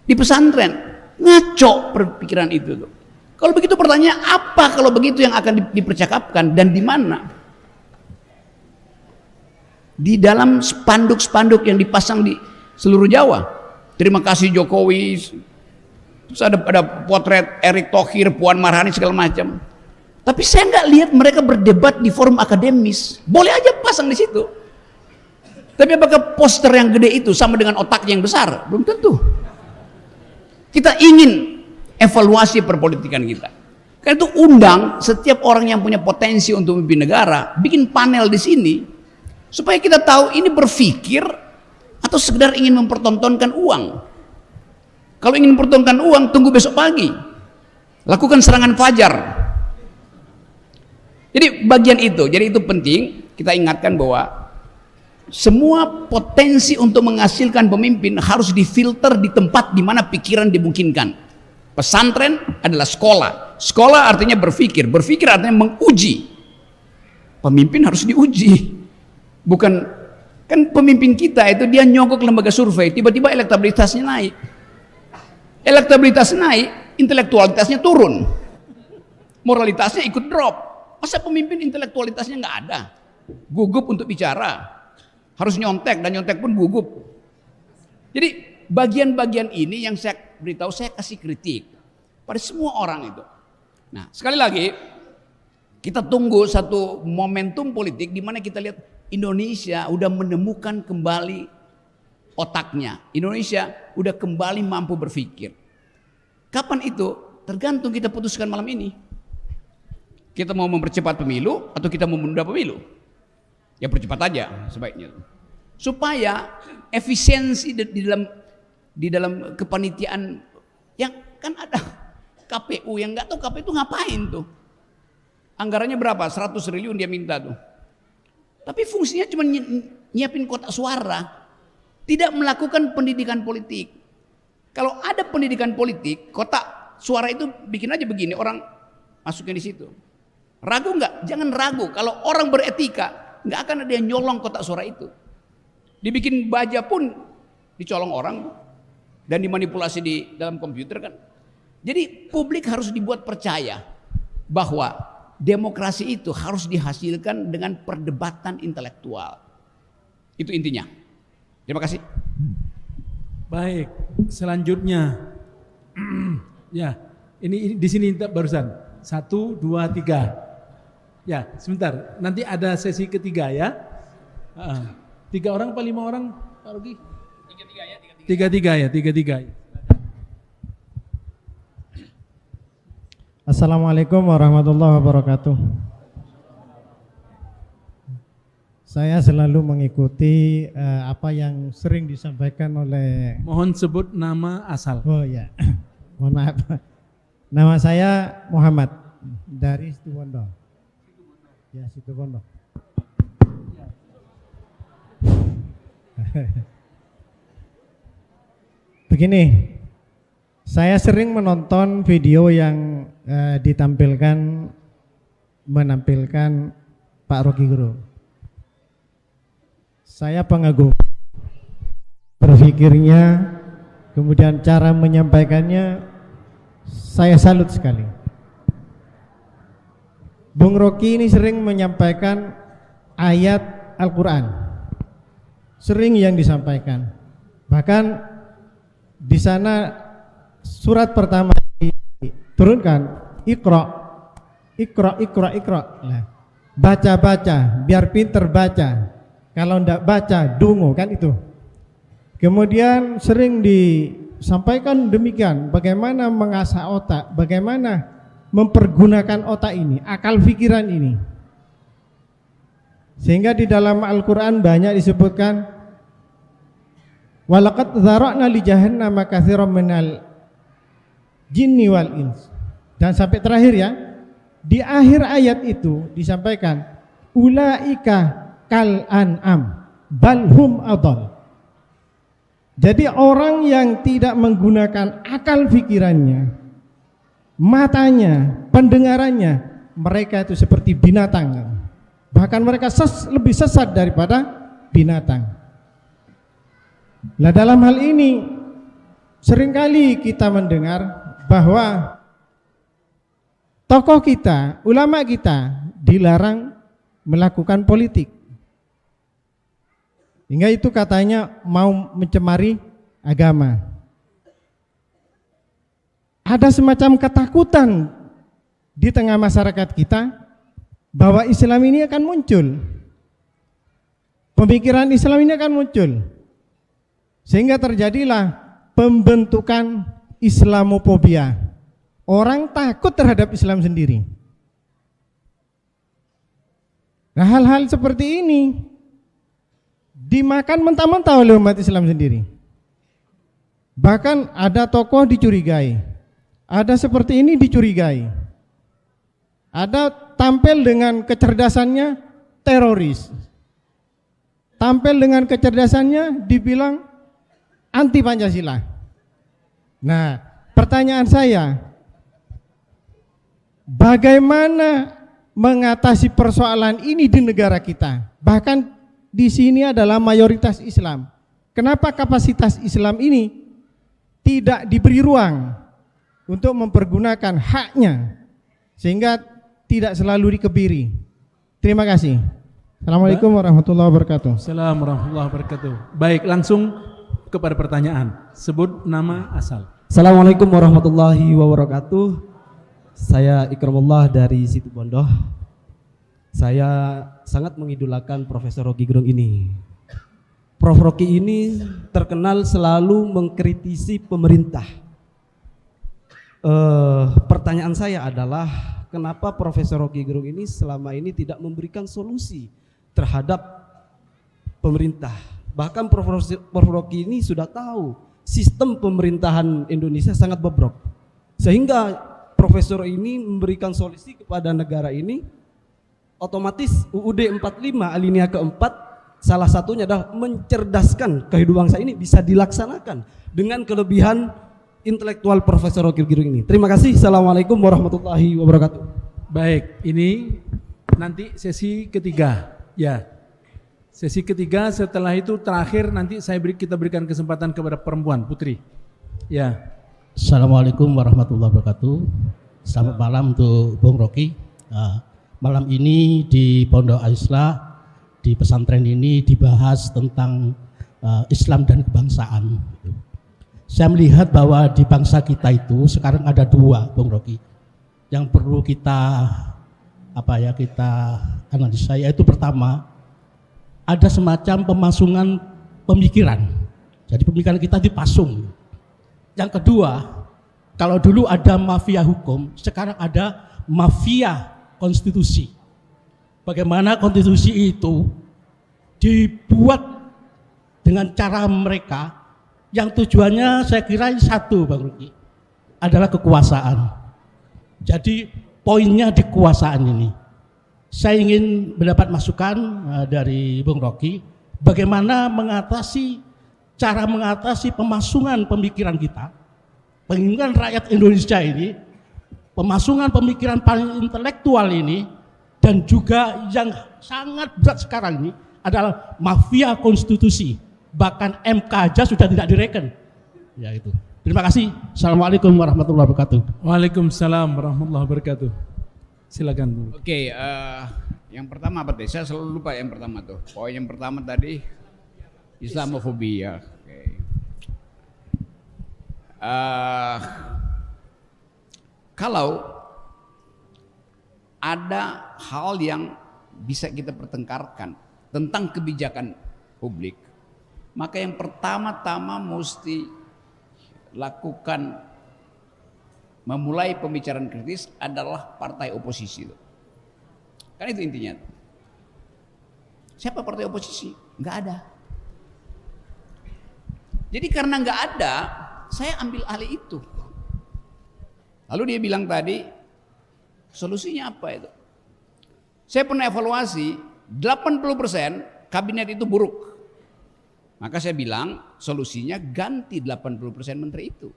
di pesantren. Ngaco perpikiran itu tuh. Kalau begitu pertanyaan apa kalau begitu yang akan dipercakapkan dan di mana? Di dalam spanduk-spanduk yang dipasang di seluruh Jawa. Terima kasih Jokowi. Terus ada potret Erick Thohir, Puan Maharani segala macam. Tapi saya nggak lihat mereka berdebat di forum akademis. Boleh aja pasang di situ. Tapi apakah poster yang gede itu sama dengan otaknya yang besar? Belum tentu. Kita ingin evaluasi perpolitikan kita. Karena itu undang setiap orang yang punya potensi untuk memimpin negara, bikin panel di sini supaya kita tahu ini berpikir atau sekedar ingin mempertontonkan uang. Kalau ingin mempertontonkan uang, tunggu besok pagi. Lakukan serangan fajar. Jadi bagian itu, jadi itu penting kita ingatkan bahwa semua potensi untuk menghasilkan pemimpin harus difilter di tempat di mana pikiran dimungkinkan. Pesantren adalah sekolah. Sekolah artinya berpikir, berpikir artinya menguji. Pemimpin harus diuji. Bukan, kan pemimpin kita itu dia nyogok lembaga survei, tiba-tiba elektabilitasnya naik. Elektabilitas naik, intelektualitasnya turun. Moralitasnya ikut drop. Masa pemimpin intelektualitasnya nggak ada? Gugup untuk bicara. Harus nyontek, dan nyontek pun gugup. Jadi bagian-bagian ini yang saya beritahu, saya kasih kritik pada semua orang itu. Nah, sekali lagi kita tunggu satu momentum politik di mana kita lihat Indonesia udah menemukan kembali otaknya. Indonesia udah kembali mampu berpikir. Kapan itu? Tergantung kita putuskan malam ini. Kita mau mempercepat pemilu atau kita mau menunda pemilu? Ya percepat aja sebaiknya. Supaya efisiensi di dalam kepanitiaan, yang kan ada KPU yang nggak tahu KPU itu ngapain tuh. Anggarannya berapa? 100 triliun dia minta tuh. Tapi fungsinya cuma nyiapin kotak suara. Tidak melakukan pendidikan politik. Kalau ada pendidikan politik, kotak suara itu bikin aja begini, orang masukin di situ. Ragu nggak? Jangan ragu. Kalau orang beretika, nggak akan ada yang nyolong kotak suara itu. Dibikin baja pun dicolong orang dan dimanipulasi di dalam komputer kan. Jadi publik harus dibuat percaya bahwa demokrasi itu harus dihasilkan dengan perdebatan intelektual. Itu intinya. Terima kasih. Baik, selanjutnya. Ya, ini di sini barusan 1, 2, 3. Ya, sebentar. Nanti ada sesi ketiga ya. 3 orang apa 5 orang, Pak Rogi? 3-3 ya. 3-3 ya, 3-3. Assalamualaikum warahmatullahi wabarakatuh. Saya selalu mengikuti apa yang sering disampaikan oleh. Mohon sebut nama asal. Oh ya, mohon maaf. Nama saya Muhammad dari Situbondo. Ya, Situbondo. Begini, saya sering menonton video yang menampilkan Pak Rocky Gerung. Saya pengagum berpikirnya, kemudian cara menyampaikannya, saya salut sekali. Bung Rocky ini sering menyampaikan ayat Al-Quran, sering yang disampaikan. Bahkan di sana surat pertama diturunkan, Iqra. Nah, baca, biar pinter baca. Kalau ndak baca, dungu, kan itu. Kemudian sering disampaikan demikian, bagaimana mengasah otak, bagaimana mempergunakan otak ini, akal pikiran ini. Sehingga di dalam Al-Quran banyak disebutkan, walaqad dzara'na li jahannama katsiran minal jinni wal ins. Dan sampai terakhir ya, di akhir ayat itu disampaikan, ulaika kal an'am balhum adall. Jadi orang yang tidak menggunakan akal pikirannya, matanya, pendengarannya, mereka itu seperti binatang. Bahkan mereka lebih sesat daripada binatang. Nah, dalam hal ini seringkali kita mendengar bahwa tokoh kita, ulama kita dilarang melakukan politik. Hingga itu katanya mau mencemari agama. Ada semacam ketakutan di tengah masyarakat kita bahwa Islam ini akan muncul. Pemikiran Islam ini akan muncul. Sehingga terjadilah pembentukan Islamofobia. Orang takut terhadap Islam sendiri. Nah, hal-hal seperti ini dimakan mentah-mentah oleh umat Islam sendiri. Bahkan ada tokoh dicurigai, ada seperti ini dicurigai, ada tampil dengan kecerdasannya teroris, tampil dengan kecerdasannya dibilang anti Pancasila. Nah, pertanyaan saya, bagaimana mengatasi persoalan ini di negara kita? Bahkan di sini adalah mayoritas Islam. Kenapa kapasitas Islam ini tidak diberi ruang untuk mempergunakan haknya sehingga tidak selalu dikebiri. Terima kasih. Assalamualaikum warahmatullahi wabarakatuh. Assalamualaikum warahmatullahi wabarakatuh. Baik, langsung kepada pertanyaan. Sebut nama asal. Assalamualaikum warahmatullahi wabarakatuh. Saya Ikramullah dari Situbondo. Saya sangat mengidolakan Profesor Rocky Gerung ini. Prof. Rocky ini terkenal selalu mengkritisi pemerintah. Pertanyaan saya adalah kenapa Profesor Rocky Gerung ini selama ini tidak memberikan solusi terhadap pemerintah? Bahkan Prof. Rocky ini sudah tahu sistem pemerintahan Indonesia sangat bobrok, sehingga Profesor ini memberikan solusi kepada negara ini. Otomatis UUD 45 alinea keempat salah satunya adalah mencerdaskan kehidupan bangsa ini bisa dilaksanakan dengan kelebihan intelektual Profesor Rocky Gerung ini. Terima kasih. Assalamualaikum warahmatullahi wabarakatuh. Baik, ini nanti sesi ketiga. Ya, sesi ketiga. Setelah itu terakhir nanti kita berikan kesempatan kepada perempuan, Putri. Ya. Assalamualaikum warahmatullahi wabarakatuh. Selamat malam untuk Bung Rocky. Malam ini di Pondok Al-Islah, di pesantren ini dibahas tentang Islam dan kebangsaan. Saya melihat bahwa di bangsa kita itu sekarang ada dua, Bung Rocky, yang perlu kita analisa. Yaitu pertama, ada semacam pemasungan pemikiran. Jadi pemikiran kita dipasung. Yang kedua, kalau dulu ada mafia hukum, sekarang ada mafia konstitusi. Bagaimana konstitusi itu dibuat dengan cara mereka yang tujuannya saya kira satu, Bang Ruki, adalah kekuasaan. Jadi poinnya di kekuasaan ini. Saya ingin mendapat masukan dari Bung Rocky bagaimana cara mengatasi pemasungan pemikiran kita, pemikiran rakyat Indonesia ini, pemasungan pemikiran paling intelektual ini, dan juga yang sangat berat sekarang ini adalah mafia konstitusi. Bahkan MK aja sudah tidak direken. Ya itu. Terima kasih. Assalamualaikum warahmatullahi wabarakatuh. Waalaikumsalam warahmatullahi wabarakatuh. Silakan Bu. Oke, yang pertama apa tadi? Saya selalu lupa yang pertama tuh. Poin yang pertama tadi Islamofobia. Oke. Kalau ada hal yang bisa kita pertengkarkan tentang kebijakan publik, maka yang pertama-tama mesti lakukan memulai pembicaraan kritis adalah partai oposisi. Kan itu intinya. Siapa partai oposisi? Nggak ada. Jadi karena nggak ada, saya ambil alih itu. Lalu dia bilang tadi, solusinya apa itu? Saya pernah evaluasi, 80% kabinet itu buruk. Maka saya bilang, solusinya ganti 80% menteri itu.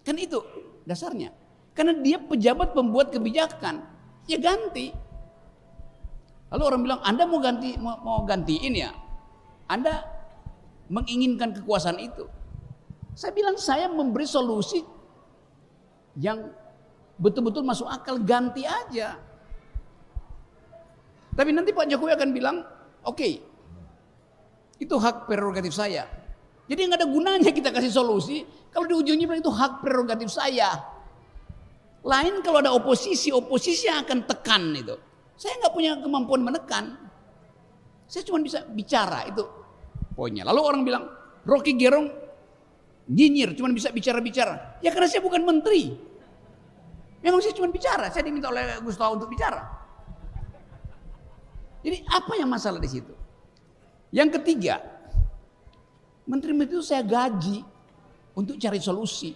Kan itu dasarnya. Karena dia pejabat pembuat kebijakan, ya ganti. Lalu orang bilang, Anda mau gantiin ya? Anda menginginkan kekuasaan itu. Saya bilang saya memberi solusi yang betul-betul masuk akal, ganti aja. Tapi nanti Pak Jokowi akan bilang, oke, itu hak prerogatif saya. Jadi nggak ada gunanya kita kasih solusi kalau di ujungnya bilang itu hak prerogatif saya. Lain kalau ada oposisi yang akan tekan itu. Saya nggak punya kemampuan menekan. Saya cuma bisa bicara, itu poinnya. Lalu orang bilang, Rocky Gerung nyinyir, cuma bisa bicara-bicara. Ya karena saya bukan menteri. Memang saya cuma bicara, saya diminta oleh Gustavo untuk bicara. Jadi apa yang masalah di situ? Yang ketiga, menteri-menteri itu saya gaji untuk cari solusi.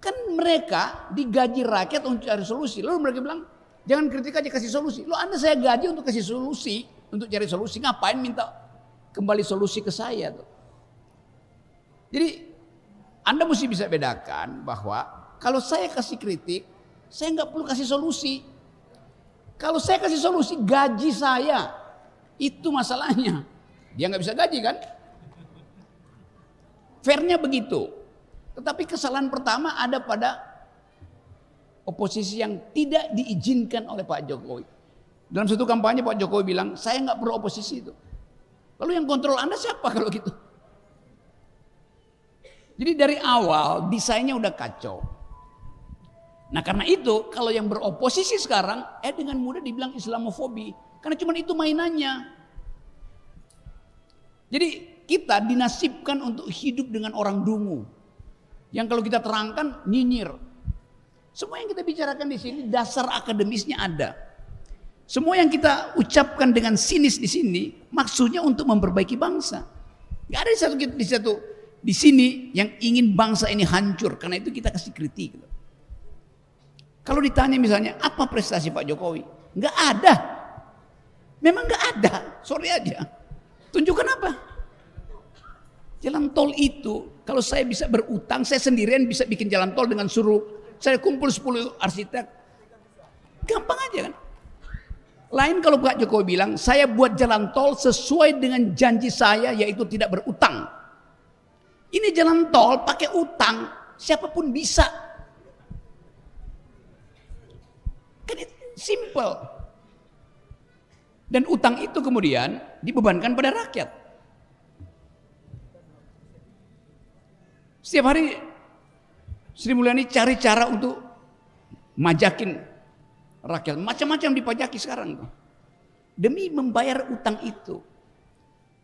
Kan mereka digaji rakyat untuk cari solusi. Lalu mereka bilang, jangan kritik aja, kasih solusi. Loh, Anda saya gaji untuk kasih solusi, untuk cari solusi. Ngapain minta kembali solusi ke saya tuh? Jadi Anda mesti bisa bedakan bahwa kalau saya kasih kritik, saya nggak perlu kasih solusi. Kalau saya kasih solusi, gaji saya Itu masalahnya. Dia nggak bisa gaji kan? Fairnya begitu. Tetapi kesalahan pertama ada pada oposisi yang tidak diizinkan oleh Pak Jokowi. Dalam satu kampanye Pak Jokowi bilang, saya nggak perlu oposisi itu. Lalu yang kontrol Anda siapa kalau gitu? Jadi dari awal desainnya udah kacau. Nah karena itu kalau yang beroposisi sekarang dengan mudah dibilang Islamofobi. Karena cuma itu mainannya. Jadi kita dinasibkan untuk hidup dengan orang dungu. Yang kalau kita terangkan nyinyir. Semua yang kita bicarakan di sini dasar akademisnya ada. Semua yang kita ucapkan dengan sinis di sini maksudnya untuk memperbaiki bangsa. Gak ada di sini yang ingin bangsa ini hancur. Karena itu kita kasih kritik. Kalau ditanya misalnya apa prestasi Pak Jokowi? Gak ada. Memang gak ada. Sorry aja. Tunjukkan apa? Jalan tol itu kalau saya bisa berutang, saya sendirian bisa bikin jalan tol dengan suruh saya kumpul 10 arsitek. Gampang aja kan? Lain kalau Pak Jokowi bilang, saya buat jalan tol sesuai dengan janji saya yaitu tidak berutang. Ini jalan tol pakai utang, siapapun bisa. Kan itu simple. Dan utang itu kemudian dibebankan pada rakyat. Setiap hari Sri Mulyani cari cara untuk majakin rakyat. Macam-macam dipajaki sekarang. Demi membayar utang itu.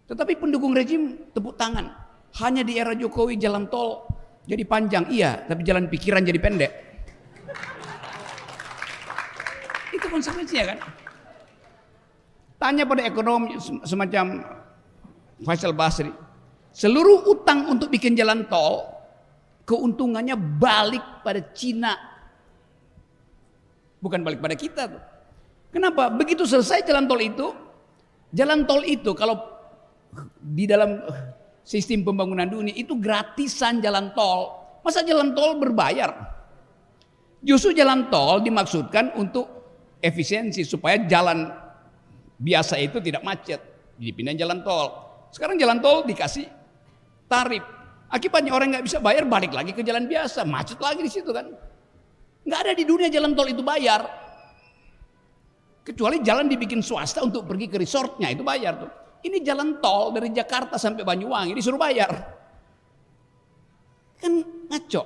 Tetapi pendukung rejim tepuk tangan. Hanya di era Jokowi jalan tol jadi panjang. Iya, tapi jalan pikiran jadi pendek. Itu konsekuensinya kan. Tanya pada ekonom semacam Faisal Basri. Seluruh utang untuk bikin jalan tol, keuntungannya balik pada Cina. Bukan balik pada kita tuh. Kenapa? Begitu selesai jalan tol itu kalau di dalam sistem pembangunan dunia itu gratisan jalan tol. Masa jalan tol berbayar? Justru jalan tol dimaksudkan untuk efisiensi supaya jalan biasa itu tidak macet. Dipindahin jalan tol. Sekarang jalan tol dikasih tarif. Akibatnya orang nggak bisa bayar balik lagi ke jalan biasa, macet lagi di situ kan. Nggak ada di dunia jalan tol itu bayar. Kecuali jalan dibikin swasta untuk pergi ke resortnya itu bayar tuh. Ini jalan tol dari Jakarta sampai Banyuwangi disuruh bayar. Kan ngaco.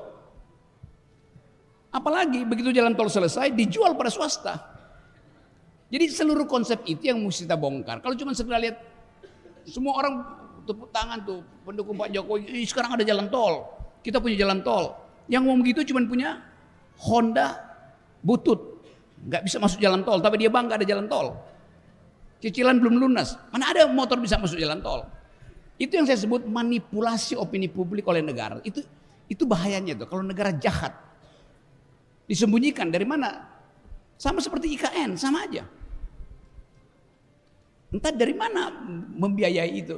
Apalagi begitu jalan tol selesai dijual pada swasta. Jadi seluruh konsep itu yang mesti kita bongkar. Kalau cuma sekedar lihat semua orang tepuk tangan tuh pendukung Pak Jokowi, sekarang ada jalan tol. Kita punya jalan tol. Yang ngomong gitu cuma punya Honda butut. Nggak bisa masuk jalan tol, tapi dia bangga ada jalan tol. Cicilan belum lunas. Mana ada motor bisa masuk jalan tol? Itu yang saya sebut manipulasi opini publik oleh negara. Itu bahayanya tuh. Kalau negara jahat disembunyikan dari mana? Sama seperti IKN, sama aja. Entah dari mana membiayai itu.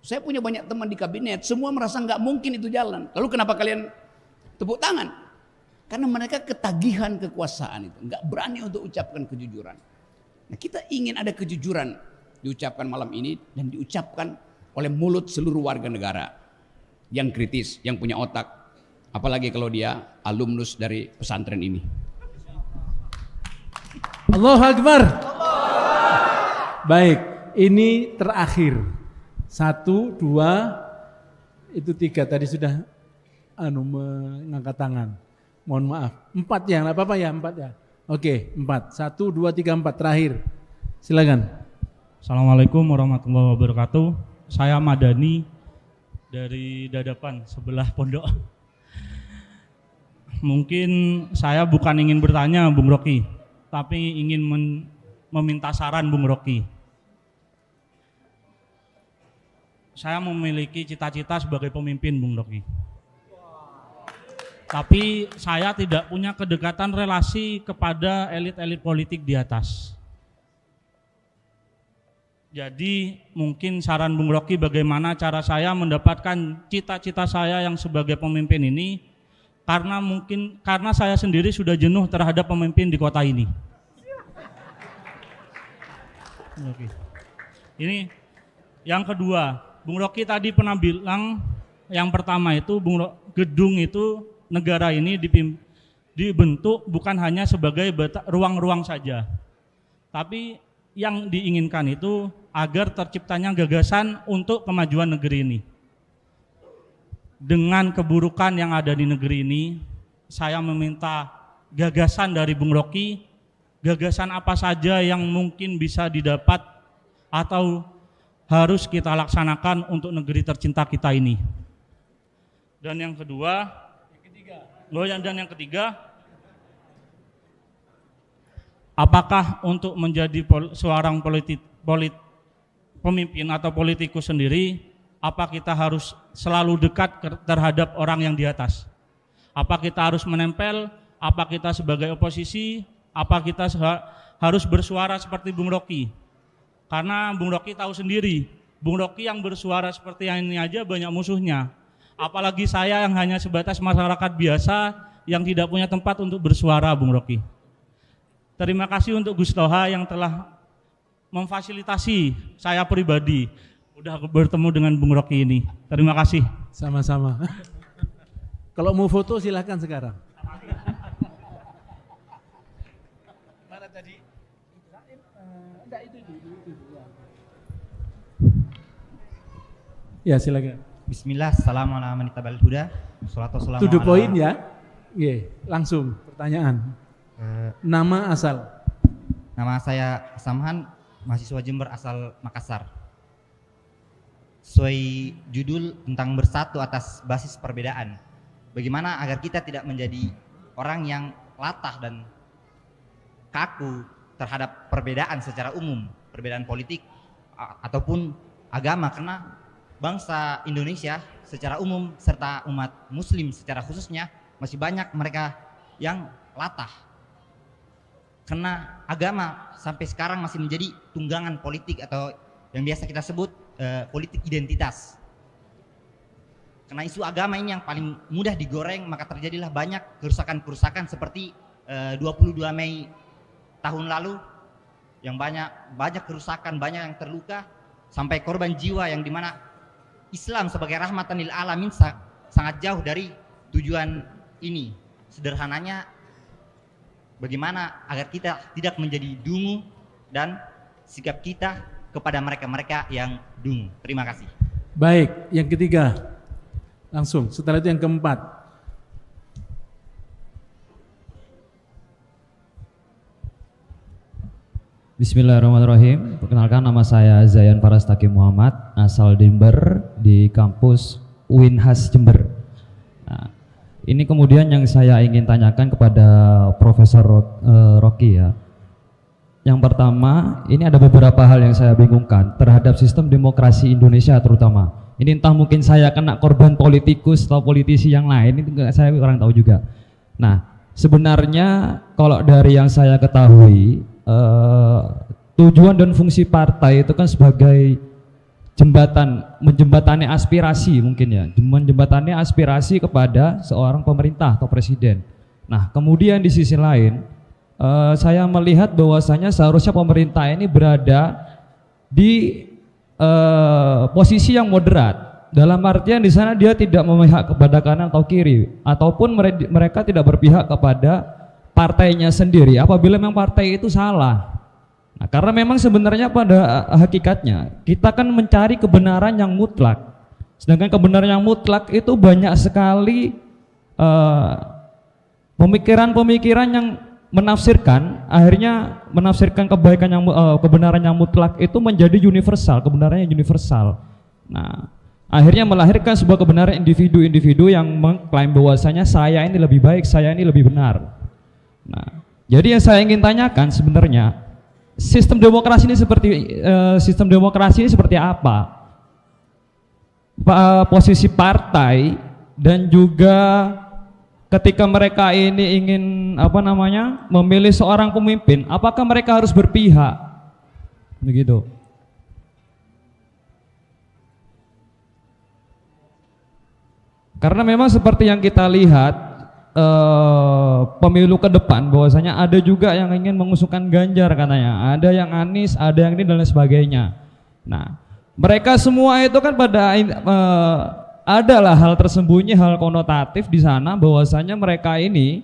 Saya punya banyak teman di kabinet, semua merasa nggak mungkin itu jalan. Lalu kenapa kalian tepuk tangan? Karena mereka ketagihan kekuasaan itu, nggak berani untuk ucapkan kejujuran. Nah, kita ingin ada kejujuran diucapkan malam ini dan diucapkan oleh mulut seluruh warga negara yang kritis, yang punya otak. Apalagi kalau dia alumnus dari pesantren ini. Allahu Akbar. Baik, ini terakhir. 1, 2, itu 3 tadi sudah mengangkat tangan. Mohon maaf. 4 ya, nggak apa-apa ya 4 ya. Oke, 4. 1, 2, 3, 4 terakhir. Silakan. Assalamualaikum warahmatullahi wabarakatuh. Saya Madani dari Dadapan sebelah pondok. Mungkin saya bukan ingin bertanya Bung Rocky, tapi ingin meminta saran Bung Rocky. Saya memiliki cita-cita sebagai pemimpin Bung Rocky. Tapi saya tidak punya kedekatan relasi kepada elit-elit politik di atas. Jadi mungkin saran Bung Rocky bagaimana cara saya mendapatkan cita-cita saya yang sebagai pemimpin ini, karena saya sendiri sudah jenuh terhadap pemimpin di kota ini. Oke. Ini yang kedua, Bung Rocky tadi pernah bilang yang pertama itu gedung itu negara ini dibentuk bukan hanya sebagai ruang-ruang saja. Tapi yang diinginkan itu agar terciptanya gagasan untuk kemajuan negeri ini. Dengan keburukan yang ada di negeri ini, saya meminta gagasan dari Bung Rocky, gagasan apa saja yang mungkin bisa didapat atau harus kita laksanakan untuk negeri tercinta kita ini. Dan yang kedua, dan yang ketiga, apakah untuk menjadi seorang pemimpin atau politikus sendiri, apa kita harus selalu dekat terhadap orang yang di atas? Apa kita harus menempel? Apa kita sebagai oposisi? Apa kita harus bersuara seperti Bung Rocky? Karena Bung Rocky tahu sendiri, Bung Rocky yang bersuara seperti yang ini aja banyak musuhnya. Apalagi saya yang hanya sebatas masyarakat biasa yang tidak punya tempat untuk bersuara, Bung Rocky. Terima kasih untuk Gus Toha yang telah memfasilitasi saya pribadi udah bertemu dengan Bung Rocky ini. Terima kasih. Sama-sama. Kalau mau foto silahkan sekarang. Mana tadi? Ya silakan. Bismillah, assalamualaikum warahmatullahi wabarakatuh. To the point ya. Oke, langsung pertanyaan. Nama asal? Nama saya Samhan, mahasiswa Jember asal Makassar. Sesuai judul tentang bersatu atas basis perbedaan. Bagaimana agar kita tidak menjadi orang yang latah dan kaku terhadap perbedaan secara umum, perbedaan politik ataupun agama, karena bangsa Indonesia secara umum serta umat muslim secara khususnya masih banyak mereka yang latah karena agama sampai sekarang masih menjadi tunggangan politik atau yang biasa kita sebut politik identitas. Karena isu agama ini yang paling mudah digoreng, maka terjadilah banyak kerusakan-kerusakan seperti 22 Mei tahun lalu yang banyak kerusakan, banyak yang terluka sampai korban jiwa, yang dimana Islam sebagai rahmatan lil alamin sangat jauh dari tujuan ini. Sederhananya, bagaimana agar kita tidak menjadi dungu dan sikap kita kepada mereka-mereka yang dungu. Terima kasih. Baik, yang ketiga langsung, setelah itu yang keempat. Bismillahirrahmanirrahim. Perkenalkan, nama saya Zayan Farastaki Muhammad, asal Jember di kampus Uinhas Jember. Nah, ini kemudian yang saya ingin tanyakan kepada Profesor Rocky ya. Yang pertama, ini ada beberapa hal yang saya bingungkan terhadap sistem demokrasi Indonesia terutama. Ini entah mungkin saya kena korban politikus atau politisi yang lain, itu saya kurang tahu juga. Nah, sebenarnya kalau dari yang saya ketahui, tujuan dan fungsi partai itu kan sebagai jembatan, menjembatani aspirasi mungkin ya, menjembatani aspirasi kepada seorang pemerintah atau presiden. Nah, kemudian di sisi lain, saya melihat bahwasanya seharusnya pemerintah ini berada di posisi yang moderat, dalam artian di sana dia tidak memihak kepada kanan atau kiri, ataupun mereka tidak berpihak kepada partainya sendiri apabila memang partai itu salah. Nah, karena memang sebenarnya pada hakikatnya kita kan mencari kebenaran yang mutlak, sedangkan kebenaran yang mutlak itu banyak sekali pemikiran-pemikiran yang menafsirkan, akhirnya menafsirkan kebaikan yang kebenaran yang mutlak itu menjadi universal, kebenarannya universal. Nah, akhirnya melahirkan sebuah kebenaran individu-individu yang mengklaim bahwasanya saya ini lebih baik, saya ini lebih benar. Nah, jadi yang saya ingin tanyakan sebenarnya sistem demokrasi ini seperti apa? Posisi partai dan juga ketika mereka ini ingin memilih seorang pemimpin, apakah mereka harus berpihak? Begitu. Karena memang seperti yang kita lihat pemilu ke depan, bahwasanya ada juga yang ingin mengusungkan Ganjar katanya, ada yang Anies, ada yang ini dan lain sebagainya. Nah, mereka semua itu kan pada adalah hal tersembunyi, hal konotatif di sana bahwasanya mereka ini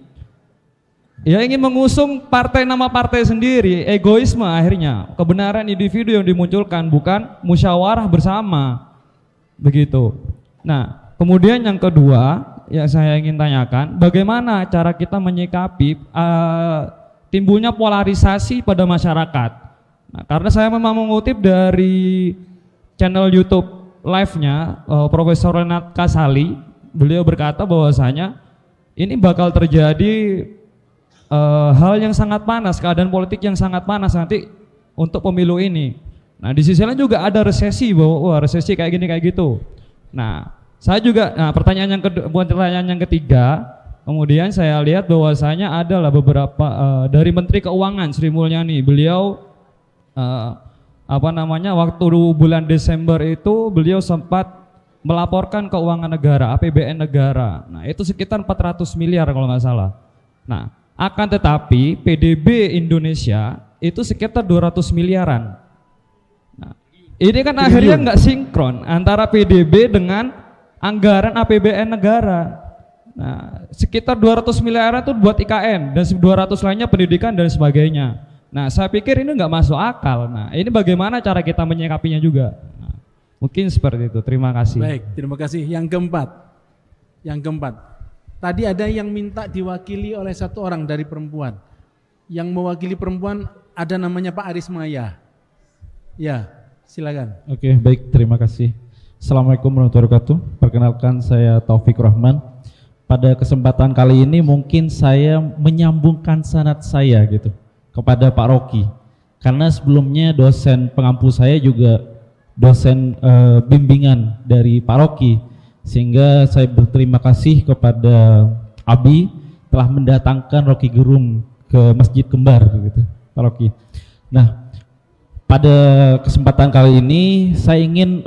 ya ingin mengusung partai, nama partai sendiri, egoisme akhirnya. Kebenaran individu yang dimunculkan bukan musyawarah bersama. Begitu. Nah, kemudian yang kedua yang saya ingin tanyakan, bagaimana cara kita menyikapi timbulnya polarisasi pada masyarakat. Nah, karena saya memang mengutip dari channel YouTube live-nya Profesor Renat Kasali, beliau berkata bahwasanya ini bakal terjadi hal yang sangat panas, keadaan politik yang sangat panas nanti untuk pemilu ini. Nah, di sisi lain juga ada resesi, bahwa wah resesi kayak gini kayak gitu. Nah, saya juga pertanyaan yang ketiga, kemudian saya lihat bahwasanya adalah beberapa dari Menteri Keuangan Sri Mulyani, beliau waktu bulan Desember itu beliau sempat melaporkan keuangan negara, APBN negara. Nah, itu sekitar 400 miliar kalau nggak salah. Nah, akan tetapi PDB Indonesia itu sekitar 200 miliaran. Nah, ini kan akhirnya nggak sinkron antara PDB dengan anggaran APBN negara. Nah, sekitar 200 miliaran itu buat IKN dan 200 lainnya pendidikan dan sebagainya. Nah, saya pikir ini nggak masuk akal. Nah, ini bagaimana cara kita menyikapinya juga? Nah, mungkin seperti itu. Terima kasih. Baik, terima kasih. Yang keempat, tadi ada yang minta diwakili oleh satu orang dari perempuan. Yang mewakili perempuan ada namanya Pak Aris Maya. Ya, silakan. Oke, baik, terima kasih. Assalamualaikum warahmatullahi wabarakatuh. Perkenalkan, saya Taufik Rahman. Pada kesempatan kali ini mungkin saya menyambungkan sanad saya gitu kepada Pak Rocky, karena sebelumnya dosen pengampu saya juga dosen bimbingan dari Pak Rocky, sehingga saya berterima kasih kepada Abi telah mendatangkan Rocky Gerung ke Masjid Kembar gitu, Pak Rocky. Nah, pada kesempatan kali ini saya ingin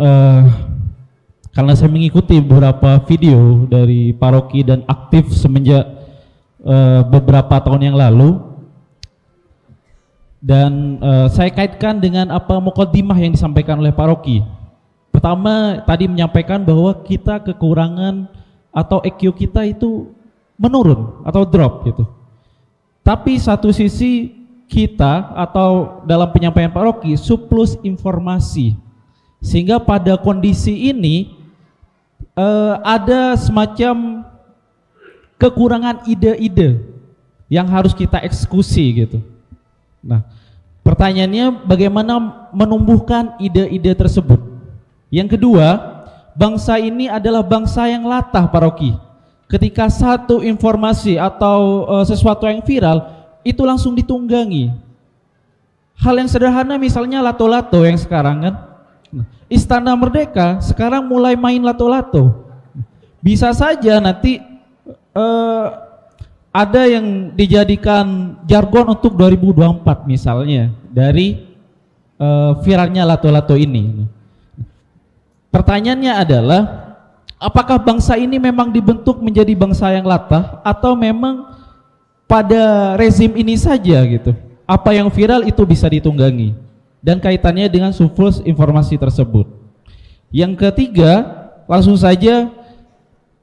karena saya mengikuti beberapa video dari Pak Rocky dan aktif semenjak beberapa tahun yang lalu, dan saya kaitkan dengan apa mukaddimah yang disampaikan oleh Pak Rocky. Pertama, tadi menyampaikan bahwa kita kekurangan atau EQ kita itu menurun atau drop gitu. Tapi satu sisi kita atau dalam penyampaian Pak Rocky surplus informasi, sehingga pada kondisi ini ada semacam kekurangan ide-ide yang harus kita eksekusi gitu. Nah, pertanyaannya bagaimana menumbuhkan ide-ide tersebut? Yang kedua, bangsa ini adalah bangsa yang latah, Pak Rocky. Ketika satu informasi atau sesuatu yang viral itu langsung ditunggangi. Hal yang sederhana misalnya lato-lato yang sekarang kan, Istana Merdeka sekarang mulai main lato-lato. Bisa saja nanti ada yang dijadikan jargon untuk 2024 misalnya dari viralnya lato-lato ini. Pertanyaannya adalah, apakah bangsa ini memang dibentuk menjadi bangsa yang latah atau memang pada rezim ini saja gitu? Apa yang viral itu bisa ditunggangi dan kaitannya dengan surplus informasi tersebut. Yang ketiga, langsung saja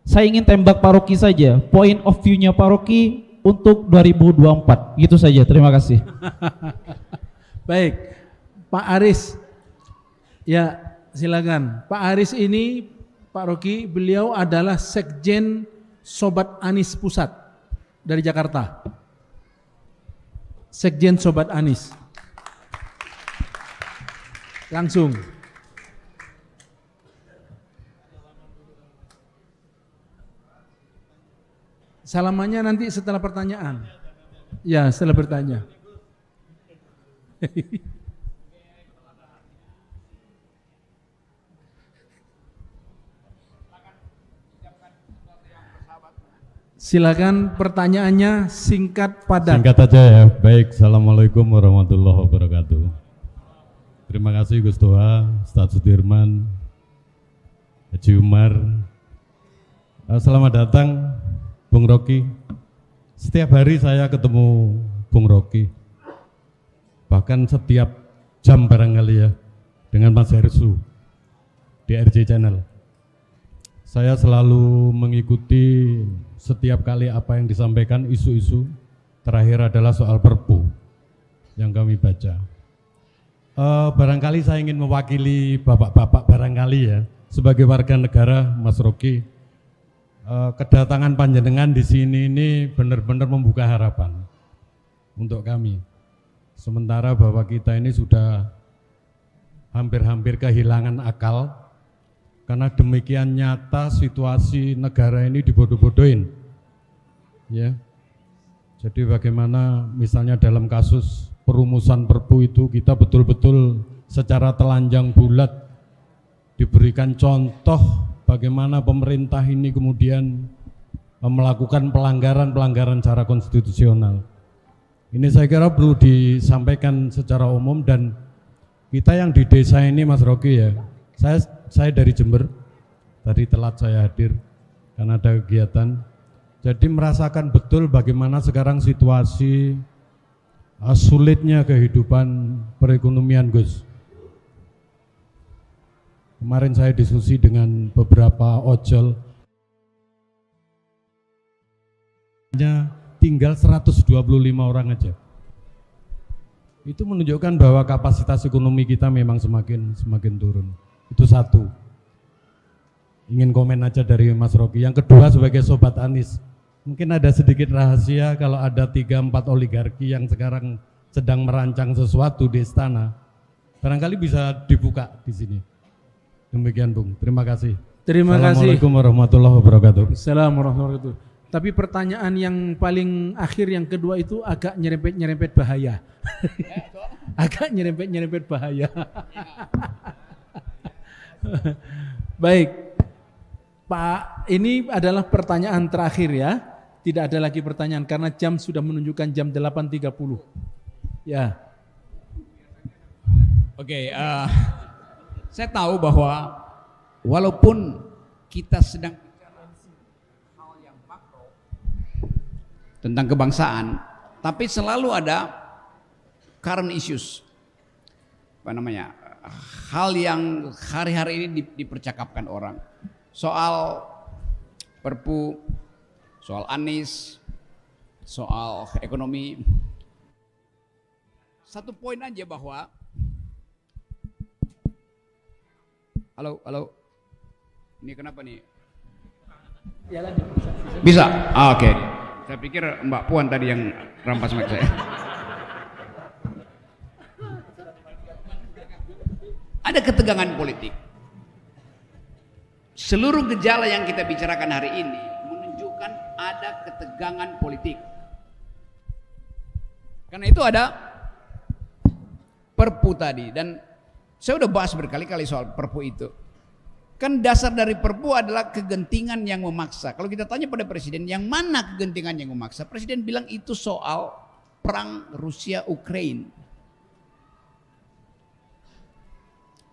saya ingin tembak Pak Rocky saja, point of view-nya Pak Rocky untuk 2024. Gitu saja, terima kasih. Baik, Pak Aris. Ya, silakan. Pak Aris ini, Pak Rocky, beliau adalah Sekjen Sobat Anis Pusat dari Jakarta. Sekjen Sobat Anis. Langsung. Salamannya nanti setelah pertanyaan. Ya, setelah bertanya. Silakan pertanyaannya singkat padat. Singkat aja ya. Baik, Assalamualaikum warahmatullahi wabarakatuh. Terima kasih Gus Toha, Ustadz Sudirman, Haji Umar. Selamat datang Bung Rocky. Setiap hari saya ketemu Bung Rocky, bahkan setiap jam barangkali ya. dengan Mas Hersu di RJ Channel. Saya selalu mengikuti setiap kali apa yang disampaikan, isu-isu. Terakhir adalah soal Perpu yang kami baca. Barangkali saya ingin mewakili bapak-bapak barangkali ya, sebagai warga negara, Mas Rocky. Kedatangan panjenengan di sini ini benar-benar membuka harapan untuk kami. Sementara bahwa kita ini sudah hampir-hampir kehilangan akal karena demikian nyata situasi negara ini dibodoh-bodohin. Ya. Jadi bagaimana misalnya dalam kasus perumusan Perpu itu kita betul-betul secara telanjang bulat diberikan contoh bagaimana pemerintah ini kemudian melakukan pelanggaran-pelanggaran secara konstitusional. Ini saya kira perlu disampaikan secara umum, dan kita yang di desa ini Mas Rocky ya, saya dari Jember, tadi telat saya hadir karena ada kegiatan, jadi merasakan betul bagaimana sekarang situasi sulitnya kehidupan perekonomian Gus. Kemarin saya diskusi dengan beberapa ojol, tinggal 125 orang aja. Itu menunjukkan bahwa kapasitas ekonomi kita memang semakin turun. Itu satu. Ingin komen aja dari Mas Rocky. Yang kedua, sebagai sobat Anies, mungkin ada sedikit rahasia kalau ada 3-4 oligarki yang sekarang sedang merancang sesuatu di istana. Barangkali bisa dibuka di sini. Demikian Bung, terima kasih. Terima kasih. Assalamualaikum warahmatullahi wabarakatuh. Assalamualaikum warahmatullahi wabarakatuh. Tapi pertanyaan yang paling akhir yang kedua itu agak nyerempet bahaya. Agak nyerempet bahaya. Baik, Pak, ini adalah pertanyaan terakhir ya. Tidak ada lagi pertanyaan karena jam sudah menunjukkan jam 8.30. Ya. Oke, saya tahu bahwa walaupun kita sedang tentang kebangsaan, tapi selalu ada current issues, hal yang hari-hari ini dipercakapkan orang, soal Perpu, soal Anies, soal ekonomi. Satu poin aja bahwa, halo, ini kenapa nih? Ya, lanjut. Bisa? Oke. Saya pikir Mbak Puan tadi yang rampas mic saya. Ada ketegangan politik. Seluruh gejala yang kita bicarakan hari ini menunjukkan ada ketegangan politik. Karena itu ada Perpu tadi, dan saya udah bahas berkali-kali soal Perpu itu. Kan dasar dari Perpu adalah kegentingan yang memaksa. Kalau kita tanya pada Presiden, yang mana kegentingan yang memaksa? Presiden bilang itu soal perang Rusia-Ukraine.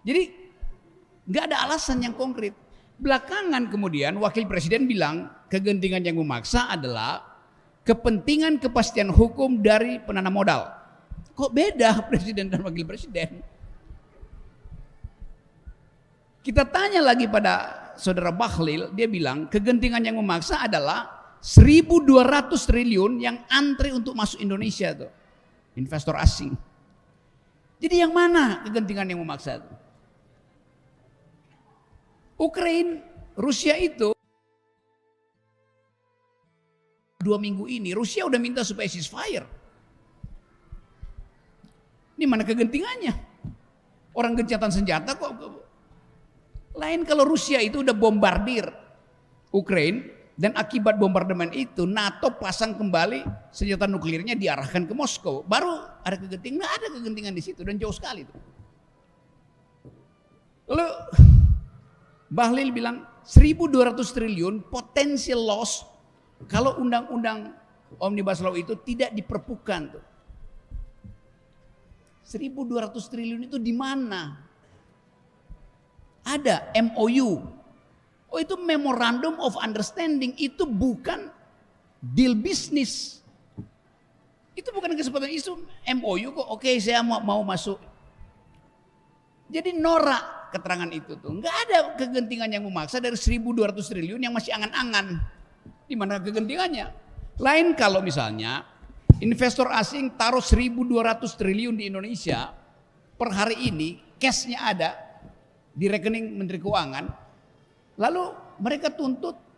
Jadi nggak ada alasan yang konkret. Belakangan kemudian Wakil Presiden bilang kegentingan yang memaksa adalah kepentingan kepastian hukum dari penanam modal. Kok beda Presiden dan Wakil Presiden? Kita tanya lagi pada Saudara Bahlil, dia bilang kegentingan yang memaksa adalah 1.200 triliun yang antri untuk masuk Indonesia tuh, investor asing. Jadi yang mana kegentingan yang memaksa tuh? Ukraine, Rusia itu 2 minggu ini Rusia udah minta supaya ceasefire. Ini mana kegentingannya? Orang gencatan senjata kok. Lain kalau Rusia itu udah bombardir Ukraine, dan akibat bombardemen itu NATO pasang kembali senjata nuklirnya diarahkan ke Moskow. Baru ada kegentingan. Nggak ada kegentingan di situ, dan jauh sekali itu. Lalu Bahlil bilang 1.200 triliun potential loss kalau undang-undang Omnibus Law itu tidak diperpukan tuh. 1.200 triliun itu di mana? Ada MOU. Oh, itu Memorandum of Understanding, itu bukan deal bisnis. Itu bukan kesempatan, itu MOU kok. Oke, saya mau masuk. Jadi norak keterangan itu tuh. Nggak ada kegentingan yang memaksa dari 1.200 triliun yang masih angan-angan. Di mana kegentingannya? Lain kalau misalnya investor asing taruh 1.200 triliun di Indonesia per hari ini, cashnya ada di rekening Menteri Keuangan, lalu mereka tuntut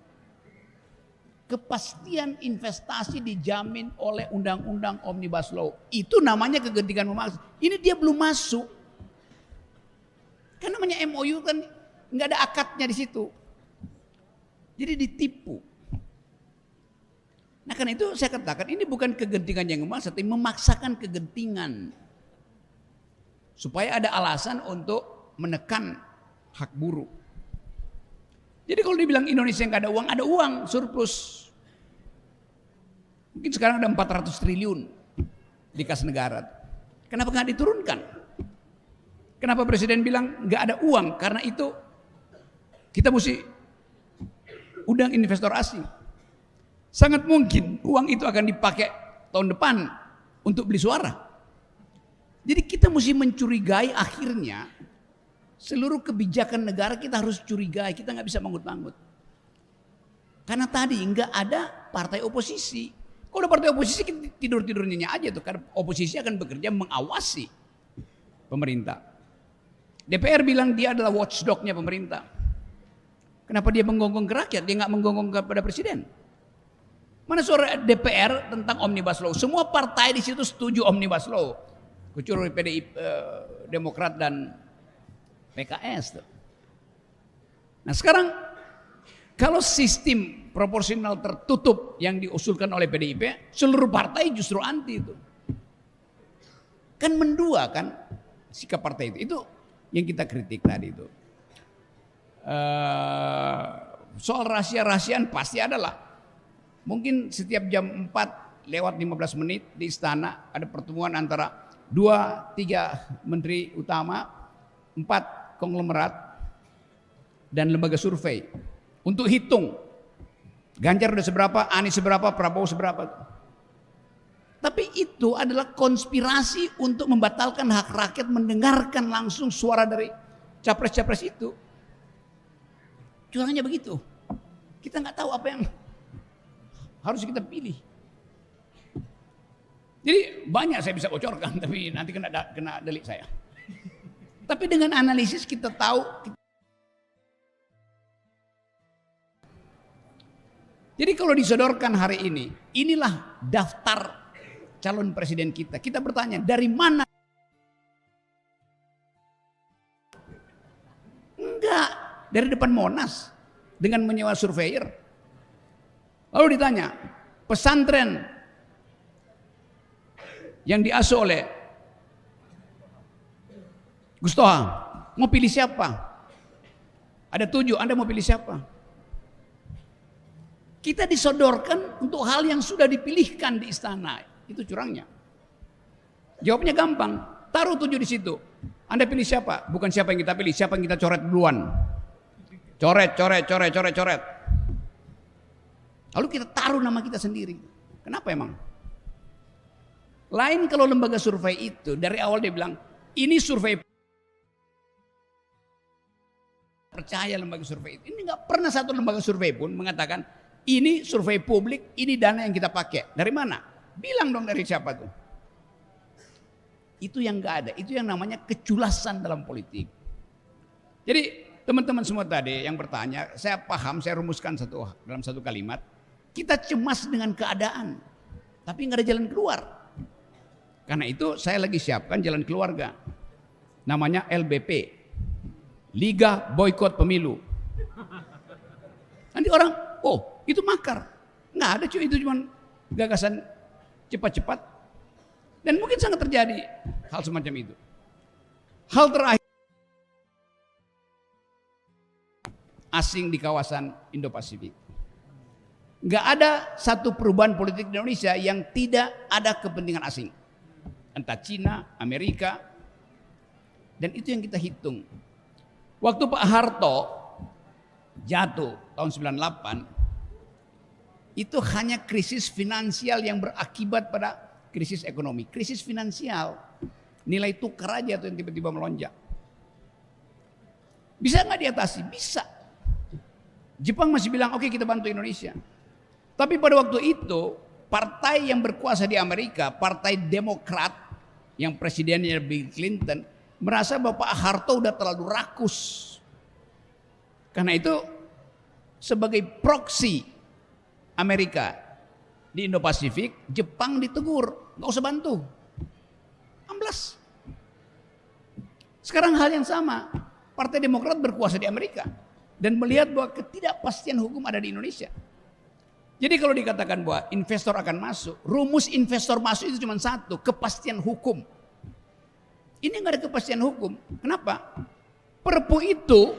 kepastian investasi dijamin oleh undang-undang Omnibus Law. Itu namanya kegentingan memaksa. Ini dia belum masuk. Kan namanya MOU kan nggak ada akadnya di situ. Jadi ditipu. Nah karena itu saya katakan ini bukan kegentingan yang memaksa, tapi memaksakan kegentingan. Supaya ada alasan untuk menekan hak buruh. Jadi kalau dibilang Indonesia nggak ada uang surplus. Mungkin sekarang ada 400 triliun di kas negara. Kenapa nggak diturunkan? Kenapa Presiden bilang nggak ada uang? Karena itu kita mesti undang investor asing. Sangat mungkin uang itu akan dipakai tahun depan untuk beli suara. Jadi kita mesti mencurigai akhirnya seluruh kebijakan negara kita harus curigai. Kita nggak bisa manggut-manggut. Karena tadi nggak ada partai oposisi. Kalau ada partai oposisi tidur-tidurnya aja tuh. Karena oposisi akan bekerja mengawasi pemerintah. DPR bilang dia adalah watchdog-nya pemerintah. Kenapa dia menggonggong ke rakyat? Dia nggak menggonggong kepada presiden. Mana suara DPR tentang Omnibus Law? Semua partai di situ setuju Omnibus Law. Kecuali PDIP, Demokrat dan PKS. Nah sekarang kalau sistem proporsional tertutup yang diusulkan oleh PDIP, seluruh partai justru anti itu. Kan mendua kan sikap partai itu. Itu yang kita kritik tadi itu. Soal rahasia-rahasiaan pasti adalah. Mungkin setiap jam 4 lewat 15 menit di istana ada pertemuan antara 2-3 menteri utama, 4 konglomerat dan lembaga survei untuk hitung Ganjar udah seberapa, Anies seberapa, Prabowo seberapa. Tapi itu adalah konspirasi untuk membatalkan hak rakyat mendengarkan langsung suara dari capres-capres itu. Curangnya begitu. Kita nggak tahu apa yang harus kita pilih. Jadi banyak saya bisa bocorkan, tapi nanti kena delik saya. Tapi dengan analisis kita tahu. Jadi kalau disodorkan hari ini, inilah daftar calon presiden kita. Kita bertanya, dari mana? Enggak, dari depan Monas dengan menyewa surveyor. Lalu ditanya, pesantren yang diasuh oleh Gus Toha, mau pilih siapa? Ada 7, Anda mau pilih siapa? Kita disodorkan untuk hal yang sudah dipilihkan di istana. Itu curangnya. Jawabnya gampang. Taruh 7 di situ. Anda pilih siapa? Bukan siapa yang kita pilih, siapa yang kita coret duluan. Coret. Lalu kita taruh nama kita sendiri. Kenapa emang? Lain kalau lembaga survei itu dari awal dia bilang ini survei. Percaya lembaga survei itu. Ini nggak pernah satu lembaga survei pun mengatakan ini survei publik, ini dana yang kita pakai. Dari mana? Bilang dong dari siapa tuh? Itu yang nggak ada. Itu yang namanya keculasan dalam politik. Jadi teman-teman semua tadi yang bertanya, saya paham, saya rumuskan dalam satu kalimat. Kita cemas dengan keadaan, tapi nggak ada jalan keluar. Karena itu saya lagi siapkan jalan keluarga. Namanya LBP, Liga Boykot Pemilu. Nanti orang, oh itu makar. Nggak ada cuy, itu cuma gagasan cepat-cepat. Dan mungkin sangat terjadi hal semacam itu. Hal terakhir, asing di kawasan Indo-Pasifik. Nggak ada satu perubahan politik di Indonesia yang tidak ada kepentingan asing. Entah Cina, Amerika. Dan itu yang kita hitung. Waktu Pak Harto jatuh tahun 98, itu hanya krisis finansial yang berakibat pada krisis ekonomi. Krisis finansial, nilai tukar aja tuh yang tiba-tiba melonjak. Bisa nggak diatasi? Bisa. Jepang masih bilang oke, kita bantu Indonesia. Tapi pada waktu itu partai yang berkuasa di Amerika, Partai Demokrat yang presidennya Bill Clinton, merasa bahwa Pak Harto udah terlalu rakus. Karena itu sebagai proksi Amerika di Indo-Pasifik, Jepang ditegur, nggak usah bantu. Amblas. Sekarang hal yang sama, Partai Demokrat berkuasa di Amerika dan melihat bahwa ketidakpastian hukum ada di Indonesia. Jadi kalau dikatakan bahwa investor akan masuk, rumus investor masuk itu cuma satu, kepastian hukum. Ini nggak ada kepastian hukum. Kenapa? Perpu itu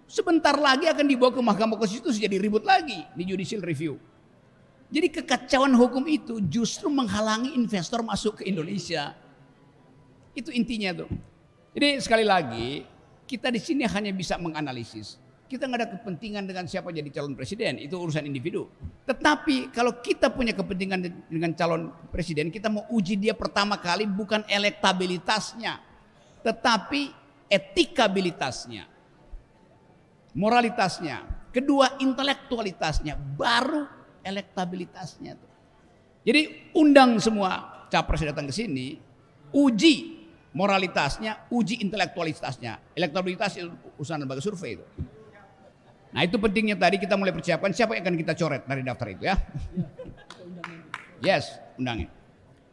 sebentar lagi akan dibawa ke Mahkamah Konstitusi, jadi ribut lagi di judicial review. Jadi kekacauan hukum itu justru menghalangi investor masuk ke Indonesia. Itu intinya tuh. Jadi sekali lagi, kita di sini hanya bisa menganalisis. Kita nggak ada kepentingan dengan siapa jadi calon presiden, itu urusan individu. Tetapi kalau kita punya kepentingan dengan calon presiden, kita mau uji dia pertama kali bukan elektabilitasnya, tetapi etikabilitasnya, moralitasnya, kedua intelektualitasnya, baru elektabilitasnya tuh. Jadi undang semua capres datang ke sini, uji moralitasnya, uji intelektualitasnya. Elektabilitas itu urusan lembaga survei itu. Nah, itu pentingnya tadi kita mulai persiapkan siapa yang akan kita coret dari daftar itu ya. Yes, undangin.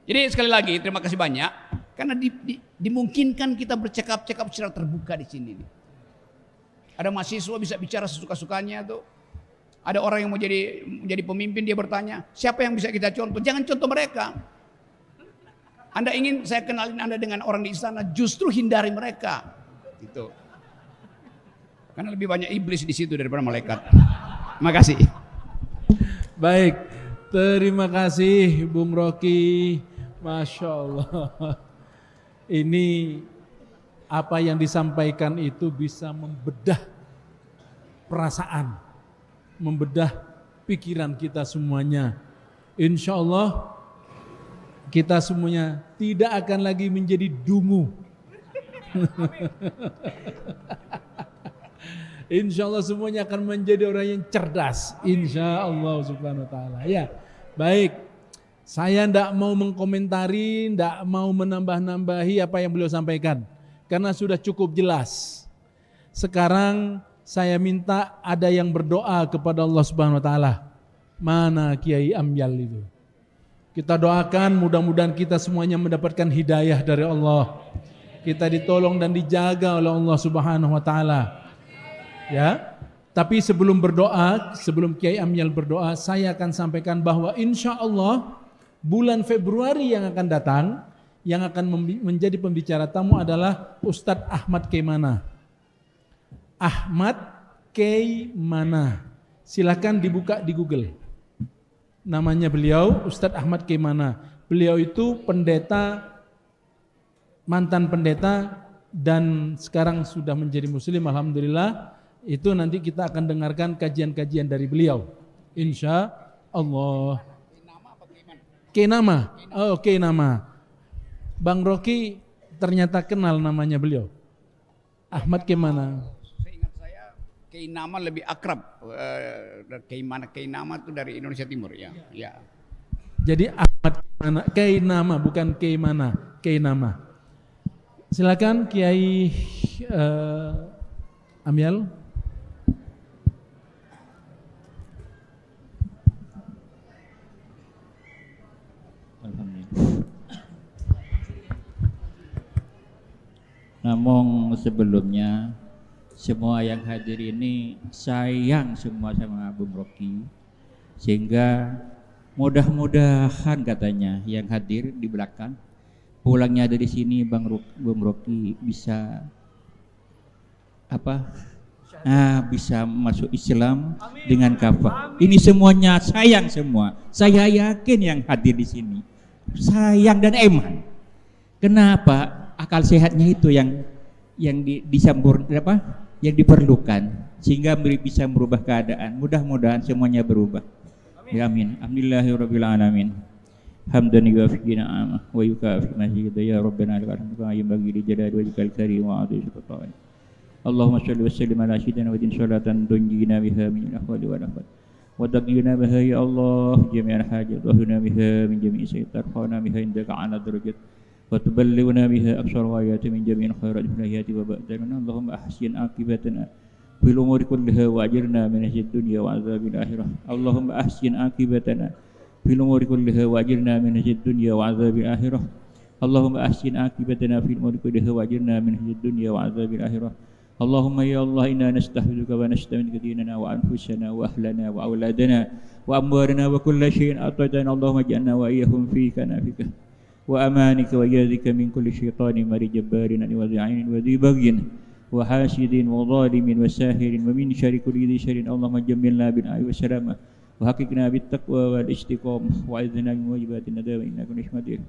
Jadi sekali lagi terima kasih banyak karena dimungkinkan kita bercakap-cakap secara terbuka di sini. Ada mahasiswa bisa bicara sesuka-sukanya tuh. Ada orang yang mau jadi pemimpin, dia bertanya, siapa yang bisa kita contoh? Jangan contoh mereka. Anda ingin saya kenalin Anda dengan orang di istana, justru hindari mereka. Gitu. Karena lebih banyak iblis di situ daripada malaikat. Terima kasih. Baik, terima kasih Bung Rocky. Masya Allah. Ini apa yang disampaikan itu bisa membedah perasaan, membedah pikiran kita semuanya. Insya Allah kita semuanya tidak akan lagi menjadi dungu. Insya Allah semuanya akan menjadi orang yang cerdas. Insya Allah subhanahu wa ta'ala. Ya, baik. Saya tidak mau mengkomentari, tidak mau menambah-nambahi apa yang beliau sampaikan. Karena sudah cukup jelas. Sekarang saya minta ada yang berdoa kepada Allah subhanahu wa ta'ala. Mana Kiai Amyal itu? Kita doakan mudah-mudahan kita semuanya mendapatkan hidayah dari Allah. Kita ditolong dan dijaga oleh Allah subhanahu wa ta'ala. Ya, tapi sebelum berdoa, sebelum Kiai Amyal berdoa, saya akan sampaikan bahwa insya Allah bulan Februari yang akan datang, yang akan menjadi pembicara tamu adalah Ustadz Ahmad Keimana. Ahmad Keimana, silakan dibuka di Google. Namanya beliau Ustadz Ahmad Keimana. Beliau itu pendeta, mantan pendeta dan sekarang sudah menjadi muslim, alhamdulillah. Itu nanti kita akan dengarkan kajian-kajian dari beliau, insya Allah. Keimana, oh Keimana. Bang Rocky ternyata kenal namanya beliau, Ahmad Keimana. Seingat saya Keimana lebih akrab. Keimana itu dari Indonesia Timur ya. Ya. Jadi Ahmad Keimana bukan Keimana, Keimana. Silakan Kiai Amyal. Namun sebelumnya semua yang hadir ini sayang semua sama Bung Rocky, sehingga mudah-mudahan katanya yang hadir di belakang pulangnya dari sini Bung Rocky bisa bisa masuk Islam dengan kafah. Ini semuanya sayang semua. Saya yakin yang hadir di sini sayang dan eman. Kenapa? Akal sehatnya itu yang yang diperlukan sehingga bisa merubah keadaan. Mudah-mudahan semuanya berubah. Amin. Alhamdulillahirabbil alamin. Hamdan yuwafiqu ni'amah wa yukafi mazidah ya rabbana lakal hamdu kama yanbaghi li jalali wajhikal karim wa 'azimi sultanik. اللهم صل وسلم على سيدنا ودين صلاة تنجينا بها من الأحوال والأحوال وتقضينا بها يا الله جميع الحاجات وهنا بها من جميع سيئات ترفعنا بها عندك على درجات وتبلغنا بها أقصى الغايات من جميع الخيرات في الحياة وبعدنا اللهم أحسن عاقبتنا في الأمور كلها وأجرنا من خزي الدنيا وعذاب الآخرة اللهم أحسن عاقبتنا في الأمور كلها وأجرنا من خزي الدنيا وعذاب الآخرة اللهم أحسن عاقبتنا في الأمور كلها وأجرنا من خزي الدنيا وعذاب الآخرة اللهم يا الله إنا نستحفظك ونستمدك ديننا وأنفسنا وأهلنا وأولادنا وأموالنا وكل شيء أعطيتنا اللهم اجعلنا وإياهم في كنافك وأمانك وإياذك من كل شيطان مريد جبار وذي عين وذي بغي وحاسد وظالم وساهر ومن شر كل ذي شر اللهم جملنا بالعافية والسلامة وحققنا بالتقوى والاستقامة وأعذنا من واجبات الندامة إنك نشمدير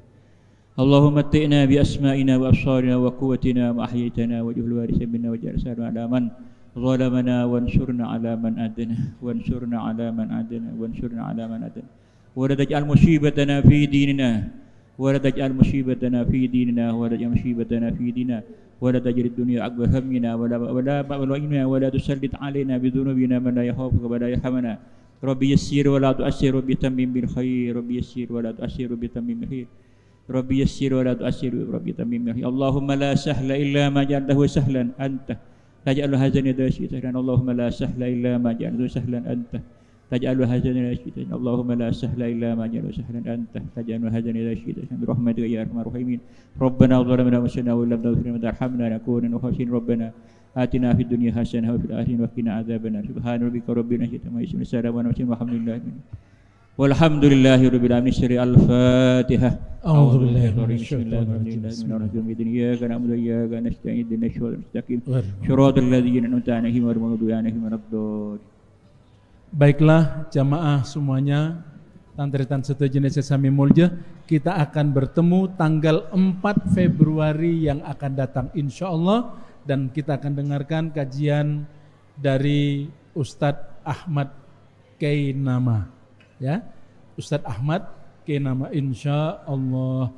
اللهم متئنا بأسمائنا وأبصارنا وقوتنا وأحييتنا واجعل الوارث منا واجعل ثارنا على من ظلمنا وانصرنا على من عادنا وانصرنا على من عادنا وانصرنا على من عادنا ولا تجعل مصيبتنا في ديننا ولا تجعل مصيبتنا في ديننا ولا تجعل مصيبتنا في ديننا ولا تجعل الدنيا أكبر همنا ولا مبلغنا ولا تسلط علينا بذنوبنا من لا يخافك ولا يرحمنا ربي يسير ولا تؤثر ربي تمم بالخير ربي يسير ولا تؤثر ربي تمم بالخير ربي يسير ولا تؤثر ربي تمم بالخير اللهم لا سهل إلا ما جعلته سهلا أنت تجعل هذا سهلا اللهم لا سهل إلا ما جعلته سهلا أنت تجعل هذا سهلا اللهم لا سهل إلا ما جعلته سهلا أنت تجعل هذا سهلا برحمتك يا أرحم الراحمين ربنا ظلمنا أنفسنا وإن لم تغفر لنا وترحمنا لنكون من الخاسرين ربنا آتنا في الدنيا حسنة وفي الآخرة وقنا عذاب النار سبحان ربك رب العزة عما يصفون السلام على المرسلين والحمد لله والحمد لله رب العالمين سر الفاتحة أعوذ بالله من بسم الله الشيطان الرحمن الرحيم إياك نعبد وإياك نستعين اهدنا الصراط المستقيم غير صراط الذين أنعمت عليهم غير المغضوب عليهم ولا الضالين. Baiklah jamaah semuanya, Tantri-tan sejenis Sesami Mulja, kita akan bertemu tanggal 4 Februari yang akan datang insya Allah, dan kita akan dengarkan kajian dari Ustadz Ahmad Kainama, ya, Ustadz Ahmad Kainama insya Allah.